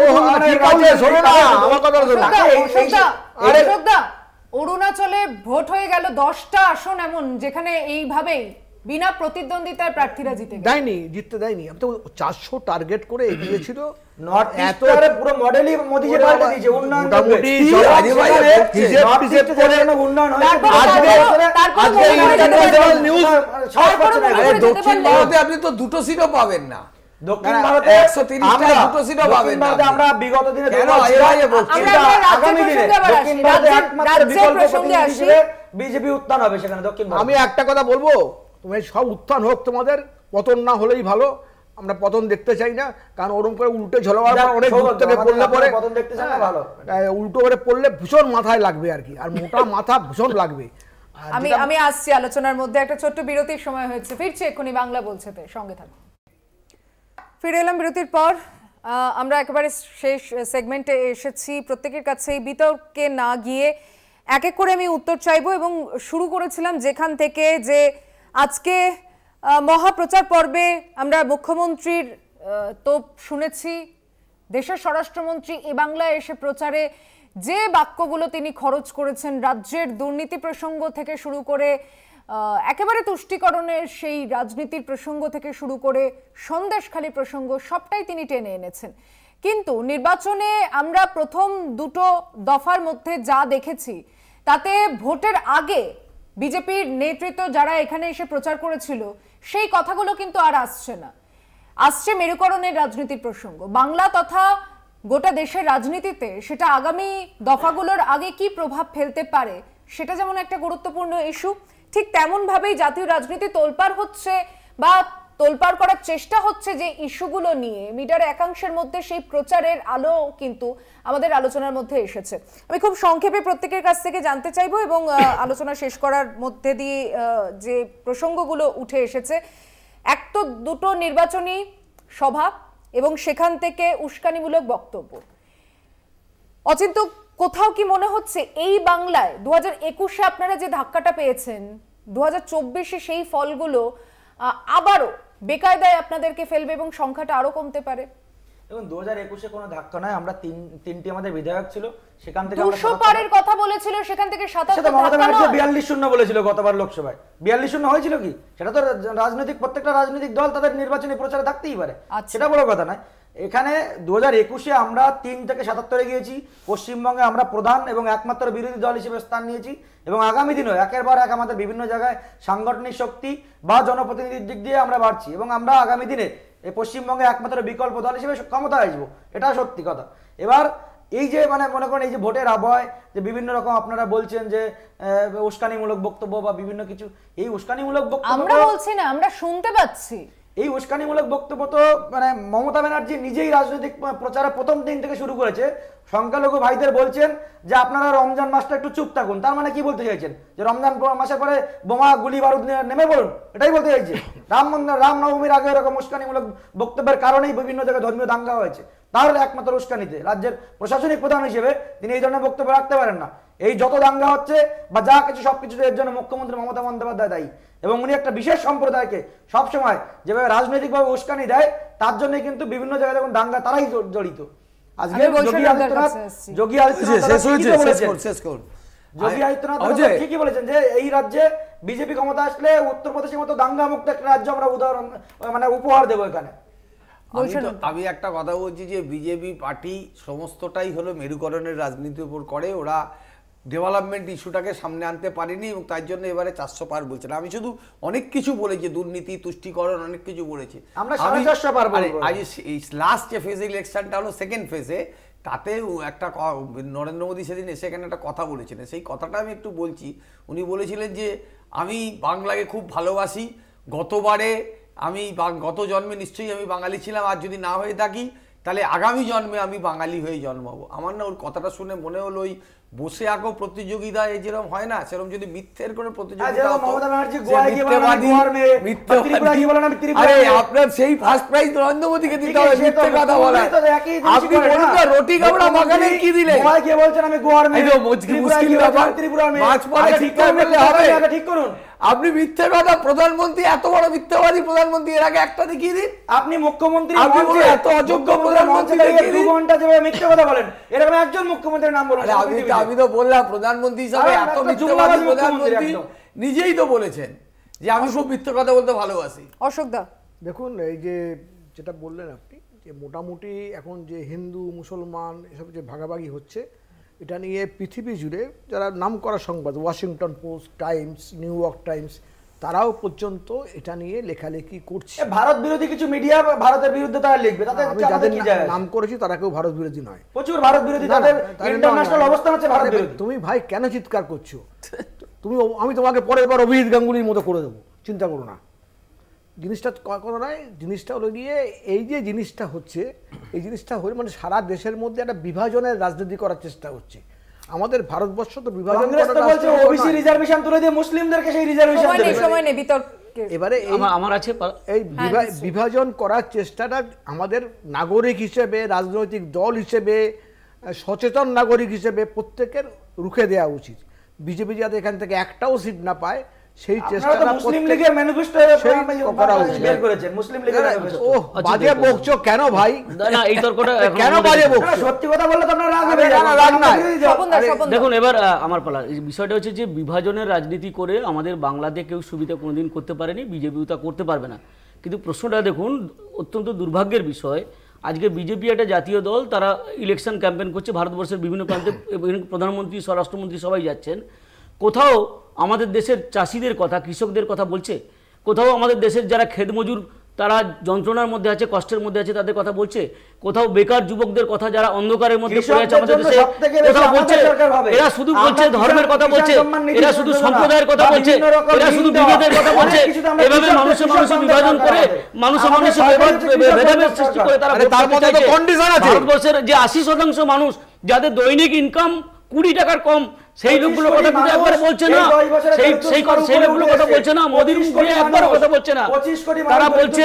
শোনো না আমার কথা শোনো। আরে অরুণাচলে ভোট হয়ে গেল 10টা আসন এমন যেখানে এইভাবেই বিনা প্রতিদ্বন্দ্বিতায় প্রার্থীরা জিততে দেয়নি। আমি তো 400 টার্গেট করে এগিয়েছিল। নর্থ ইস্টের পুরো মডেলই মোদি যে পাল্টে দিয়েছে, উন্নয়ন মোটামুটি উন্নয়ন দক্ষিণ ভারতে আপনি তো 2টো সিটও পাবেন না। দক্ষিণ ভারতে 130টা 2টো সিটও পাবেন না। আমরা বিগত দিনে আগামী দিনে দক্ষিণ ভারতে একমাত্র বিকল্প হিসেবে বিজেপি উত্থান হবে সেখানে দক্ষিণ ভারতে। আমি একটা কথা বলবো, তুমি সব উত্থান হোক, তোমাদের পতন না হলেই ভালো। আমরা পতন দেখতে চাই না, কারণ ওরকম করে উল্টে ঝোলাবার অনেক দূর থেকে পড়লে পরে পতন দেখতে চাই না, ভালো উল্টো করে পড়লে ভীষণ মাথায় লাগবে আর কি, আর মোটা মাথা ভীষণ লাগবে। আমি আসছি আলোচনার মধ্যে, একটা ছোট্ট বিরতির সময় হয়েছে, ফিরছি এক্ষুনি বাংলা বলছেতে, সঙ্গে থাকুন। ফিরে এলাম বিরতির পর। আমরা একেবারে শেষ সেগমেন্টে এসেছি। প্রত্যেকের কাছে এই বিতর্কে না গিয়ে এক এক করে আমি উত্তর চাইবো, এবং শুরু করেছিলাম যেখান থেকে যে আজকে মহাপ্রচার পর্বে আমরা মুখ্যমন্ত্রীর তোপ শুনেছি। দেশের স্বরাষ্ট্রমন্ত্রী এ বাংলায় এসে প্রচারে যে বাক্যগুলো তিনি খরচ করেছেন, রাজ্যের দুর্নীতি প্রসঙ্গ থেকে শুরু করে একেবারে তুষ্টিকরণের সেই রাজনীতির প্রসঙ্গ থেকে শুরু করে সন্দেশখালী প্রসঙ্গ, সবটাই তিনি টেনে এনেছেন। কিন্তু নির্বাচনে আমরা প্রথম দুটো দফার মধ্যে যা দেখেছি তাতে ভোটের আগে বিজেপির নেতৃত্ব যারা এখানে এসে প্রচার করেছিল সেই কথাগুলো কিন্তু আর আসছে না। আসছে মেরুকরণের রাজনীতির প্রসঙ্গ। বাংলা তথা গোটা দেশের রাজনীতিতে সেটা আগামী দফাগুলোর আগে কি প্রভাব ফেলতে পারে সেটা যেমন একটা গুরুত্বপূর্ণ ইস্যু, ঠিক তেমন ভাবেই জাতীয় রাজনীতি তোলপাড় হচ্ছে বা তোলপাড় করার চেষ্টা হচ্ছে যে ইস্যুগুলো নিয়ে মিডিয়ার একাংশের মধ্যে সেই প্রচারের আলো কিন্তু আমাদের আলোচনার মধ্যে এসেছে। আমি খুব সংক্ষেপে প্রত্যেকের কাছ থেকে জানতে চাইবো, এবং আলোচনা শেষ করার মধ্যে দিয়ে যে প্রসঙ্গগুলো উঠে এসেছে, এক তো দুটো নির্বাচনী সভা এবং সেখান থেকে উস্কানিমূলক বক্তব্য। অচিন্ত, কোথাও কি মনে হচ্ছে এই বাংলায় 2021-এ আপনারা যে ধাক্কাটা পেয়েছেন 2024-এ সেই ফলগুলো আবারও বেকায়দায় আপনাদেরকে ফেলবে এবং সংখ্যাটা আরো কমতে পারে? এবং 2021-এ কোনো ধাক্কা নয়, আমরা তিনটি আমাদের বিধায়ক ছিল, সেখান থেকে 200 পারের কথা বলেছিল, সেখান থেকে 77 মমতা ব্যানার্জি 42-0 বলেছিল গতবার লোকসভায়। 42-0 হয়েছিল কি? সেটা তো প্রত্যেকটা রাজনৈতিক দল তাদের নির্বাচনী প্রচারে থাকতেই পারে, সেটা বড় কথা নয়। এখানে 2021-এ আমরা 3 থেকে 77-এ গিয়েছি। পশ্চিমবঙ্গে আমরা প্রধান এবং একমাত্র বিরোধী দল হিসেবে স্থান নিয়েছি, এবং আগামী দিনেও একের পর এক আমাদের বিভিন্ন জায়গায় সাংগঠনিক শক্তি বা জনপ্রতিনিধির দিক দিয়ে আমরা বাড়ছি, এবং আমরা আগামী দিনে এই পশ্চিমবঙ্গে একমাত্র বিকল্প দল হিসেবে ক্ষমতায় আসবো, এটা সত্যি কথা। এবার এই যে মনে করেন এই যে ভোটের আবহাওয়ায় যে বিভিন্ন রকম আপনারা বলছেন যে উস্কানিমূলক বক্তব্য বা বিভিন্ন কিছু, এই উস্কানিমূলক বক্তব্য আমরা বলছি না, আমরা শুনতে পাচ্ছি। এই উস্কানিমূলক বক্তব্য তো মমতা ব্যানার্জি নিজেই রাজনৈতিক প্রচারে প্রথম দিন থেকে শুরু করেছে। সংখ্যালঘু ভাইদের বলছেন যে আপনারা রমজান মাসটা একটু চুপ থাকুন। তার মানে কি বলতে চাইছেন? যে রমজান মাসের পরে বোমা গুলি বারুদ নেমে পড়ুন, এটাই বলতে চাইছে? রামনবমীর আগে এরকম উস্কানিমূলক বক্তব্যের কারণেই বিভিন্ন জায়গায় ধর্মীয় দাঙ্গা হয়েছে। তাহলে একমাত্র উস্কানিতে রাজ্যের প্রশাসনিক প্রধান হিসেবে তিনি এই ধরনের বক্তব্য রাখতে পারেন না। এই যত দাঙ্গা হচ্ছে বা যা কিছু সবকিছু এর জন্য মুখ্যমন্ত্রী মমতা বন্দ্যোপাধ্যায় দায়ী, এবং উনি একটা বিশেষ সম্প্রদায়কে সবসময় যেভাবে রাজনৈতিকভাবে উস্কানি দেয় তার জন্য কিন্তু বিভিন্ন জায়গায় যখন দাঙ্গা তারাই জড়িত। আজকে যোগী আদিত্যনাথ ঠিকই বলেছেন যে এই রাজ্যে বিজেপি ক্ষমতা আসলে উত্তরপ্রদেশের মতো দাঙ্গা মুক্ত একটা রাজ্য আমরা উদাহরণ উপহার দেবো এখানে। আমি একটা কথা বলছি যে বিজেপি পার্টি সমস্তটাই হলো মেরুকরণের রাজনীতির উপর করে। ওরা ডেভেলপমেন্ট ইস্যুটাকে সামনে আনতে পারেনি, এবং তার জন্য এবারে 400 পার বলছে না। আমি শুধু অনেক কিছু বলেছি, দুর্নীতি, তুষ্টিকরণ, অনেক কিছু বলেছি। আমরা 450 পার বলবো। আজ এই লাস্ট যে ফেজ ইলেকশনটা হলো সেকেন্ড ফেজে, তাতে একটা নরেন্দ্র মোদী সেদিন এসে এখানে একটা কথা বলেছিলেন, সেই কথাটা আমি একটু বলছি। উনি বলেছিলেন যে আমি বাংলাকে খুব ভালোবাসি, গতবারে আমি গত জন্মে নিশ্চয়ই আমি বাঙালি ছিলাম, আর যদি না হয়ে থাকি তাহলে আগামী জন্মে আমি বাঙালি হয়ে জন্মাবো। আমার না ওর কথাটা শুনে মনে হলো ওই বসে আঁকো প্রতিযোগিতায় যেরকম হয় না, সেরকম যদি মিথ্যের করে প্রতিযোগিতা আপনার সেই ফার্স্ট প্রাইজ নরেন্দ্র মোদীকে দিতে হবে মিথ্যে কথা বলা। আপনি বলুন না রুটি কাপড়া মাখানে কি দিলেন? মুশকিল ব্যাপার, মাছ পরে ঠিক করলে ঠিক করুন। আপনি মিথ্যে কথা, প্রধানমন্ত্রী এত বড় মিথ্যাবাদী প্রধানমন্ত্রী এর আগে একটা দেখিয়ে দিন। আপনি মুখ্যমন্ত্রী এত অযোগ্য প্রধানমন্ত্রী দেখিয়ে দিন। 2 ঘন্টা যেভাবে মিথ্যে কথা বলেন, এরকম একজন মুখ্যমন্ত্রীর নাম বলুন। আমি তো বললাম প্রধানমন্ত্রী হিসাবে এত মিথ্যাবাদী প্রধানমন্ত্রী নিজেই তো বলেছেন যে আমি খুব মিথ্যে কথা বলতে ভালোবাসি। অশোকদা দেখুন, এই যে যেটা বললেন আপনি, যে মোটামুটি এখন যে হিন্দু মুসলমান এসব যে ভাগাভাগি হচ্ছে, এটা নিয়ে পৃথিবী জুড়ে যারা নাম করা সংবাদ, Washington post, Times, new York Times, তারাও পর্যন্ত এটা নিয়ে লেখালেখি করছে। ভারত বিরোধী কিছু মিডিয়া ভারতের বিরুদ্ধে তারা লিখবে, তাতে আমি যাদের নাম করেছি তারা কেউ ভারত বিরোধী নয়, প্রচুর ভারত বিরোধী, তাদের ইন্টারন্যাশনাল অবস্থান হচ্ছে ভারত বিরোধী। তুমি ভাই কেন চিৎকার করছো? আমি তোমাকে পরের বার অভিজিৎ গাঙ্গুলির মতো করে দেবো, চিন্তা করো না। জিনিসটা কথা নয়, জিনিসটা হলো গিয়ে এই যে জিনিসটা হচ্ছে, এই জিনিসটা হলে মানে সারা দেশের মধ্যে একটা বিভাজনের রাজনীতি করার চেষ্টা হচ্ছে। আমাদের ভারতবর্ষ তো বিভাজন বলছে ওবিসি রিজার্ভেশন তুলে দিয়ে মুসলিমদেরকে সেই রিজার্ভেশন দেবে। সময় নেই বিতর্কে। এবারে আমার আছে এই বিভাজন করার চেষ্টাটা আমাদের নাগরিক হিসেবে, রাজনৈতিক দল হিসেবে, সচেতন নাগরিক হিসেবে প্রত্যেকের রুখে দেওয়া উচিত। বিজেপি যাতে এখান থেকে একটাও সিট না পায় সেই চেষ্টাটা মুসলিম লীগের ম্যানিফেস্টো করা হচ্ছে, বের করেছেন মুসলিম লীগের ম্যানিফেস্টো। ও বাজে বকছো কেন ভাই? না এই তর্কটা কেন বাজে বকছো? সত্যি কথা বললে তো আপনারা রাগ হবে না, রাগ না। দেখুন এবার আমার পালা। বিষয়টা হচ্ছে যে বিভাজনের রাজনীতি করে আমাদের বাংলাতে কেউ সুবিধা কোনোদিন করতে পারেনি, বিজেপিও তা করতে পারবে না। কিন্তু প্রশ্নটা দেখুন, অত্যন্ত দুর্ভাগ্যের বিষয়, আজকে বিজেপি একটা জাতীয় দল, তারা ইলেকশন ক্যাম্পেইন করছে ভারতবর্ষের বিভিন্ন প্রান্তে, প্রধানমন্ত্রী স্বরাষ্ট্রমন্ত্রী সবাই যাচ্ছেন। কোথাও আমাদের দেশের চাষিদের কথা, কৃষকদের কথা বলছে? কোথাও আমাদের দেশের যারা খেতমজুর, তারা যন্ত্রণার মধ্যে আছে, কষ্টের মধ্যে আছে, তাদের কথা বলছে? কোথাও বেকার যুবকদের কথা, যারা অন্ধকারের মধ্যে পড়ে আছে আমাদের দেশে, কোথাও বলছে? এরা শুধু বলছে ধর্মের কথা বলছে, এরা শুধু সম্প্রদায়ের কথা বলছে, এরা শুধু বিভেদের কথা বলছে। এভাবে মানুষে বিভাজন করে, মানুষে ভেদাভেদ সৃষ্টি করে তারা ভারতবর্ষের যে 80% মানুষ যাদের দৈনিক ইনকাম 20 টাকার কম, সেই লোকগুলোর কথা কিন্তু একবার বলছে না। সেই লোকগুলোর কথা বলছে না, মোদির মুখে একবার কথা বলছে না। তারা বলছে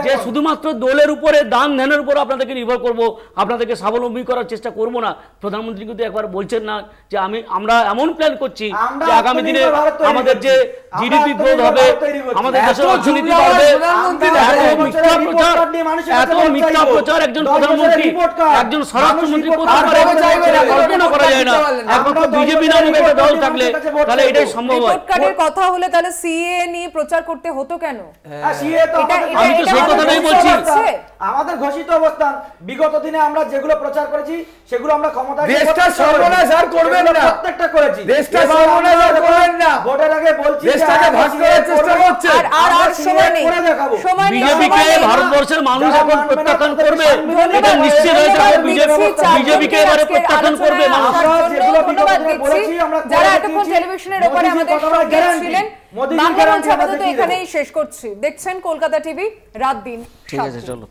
যে শুধুমাত্র দলের উপরে, দান ধ্যানের উপর আপনাদেরকে নির্ভর করব, আপনাদেরকে স্বাবলম্বী করার চেষ্টা করব না। প্রধানমন্ত্রী কিন্তু একবার বলছেন না যে আমরা এমন প্ল্যান করছি যে আগামী দিনে আমাদের যে জিডিপি গ্রোথ হবে, আমাদের দেশের অর্থনীতি বাড়বে। এত মিথ্যা প্রচার একজন প্রধানমন্ত্রী, একজন স্বরাষ্ট্রমন্ত্রী করতে পারে, কল্পনা করা যায় না। একমাত্র বিজেপি দল থাকলে তাহলে এটাই সম্ভব হয়। কথা হলে তাহলে সিএ নিয়ে প্রচার করতে হতো কেন? আমি তো সেই কথাটাই বলছি। আমাদের ঘোষিত অবস্থান, বিগত দিনে আমরা যেগুলো প্রচার করেছি সেগুলো আমরা ক্ষমতায় দেশটা সর্বনাশ আর করবেন না, প্রত্যেকটা করেছি। দেশটা সর্বনাশ আর করবেন না, ভোটের আগে বলছি দেশটাকে ভাগ করার চেষ্টা করছেন। আর সময় নেই, বিজেপিকে ভারতবর্ষের মানুষ এখন প্রত্যাখ্যান করবে, এটা নিশ্চিত হয়ে যাবে। বিজেপিকে এবারে প্রত্যাখ্যান করবে মানুষ। যারা এতক্ষণ টেলিভিশনের উপরে আমাদের সঙ্গে ছিলেন, বাংলা মঞ্চ আপাতত এখানেই শেষ করছি। দেখছেন কলকাতা টিভি, রাত দিন। ঠিক আছে, চলো।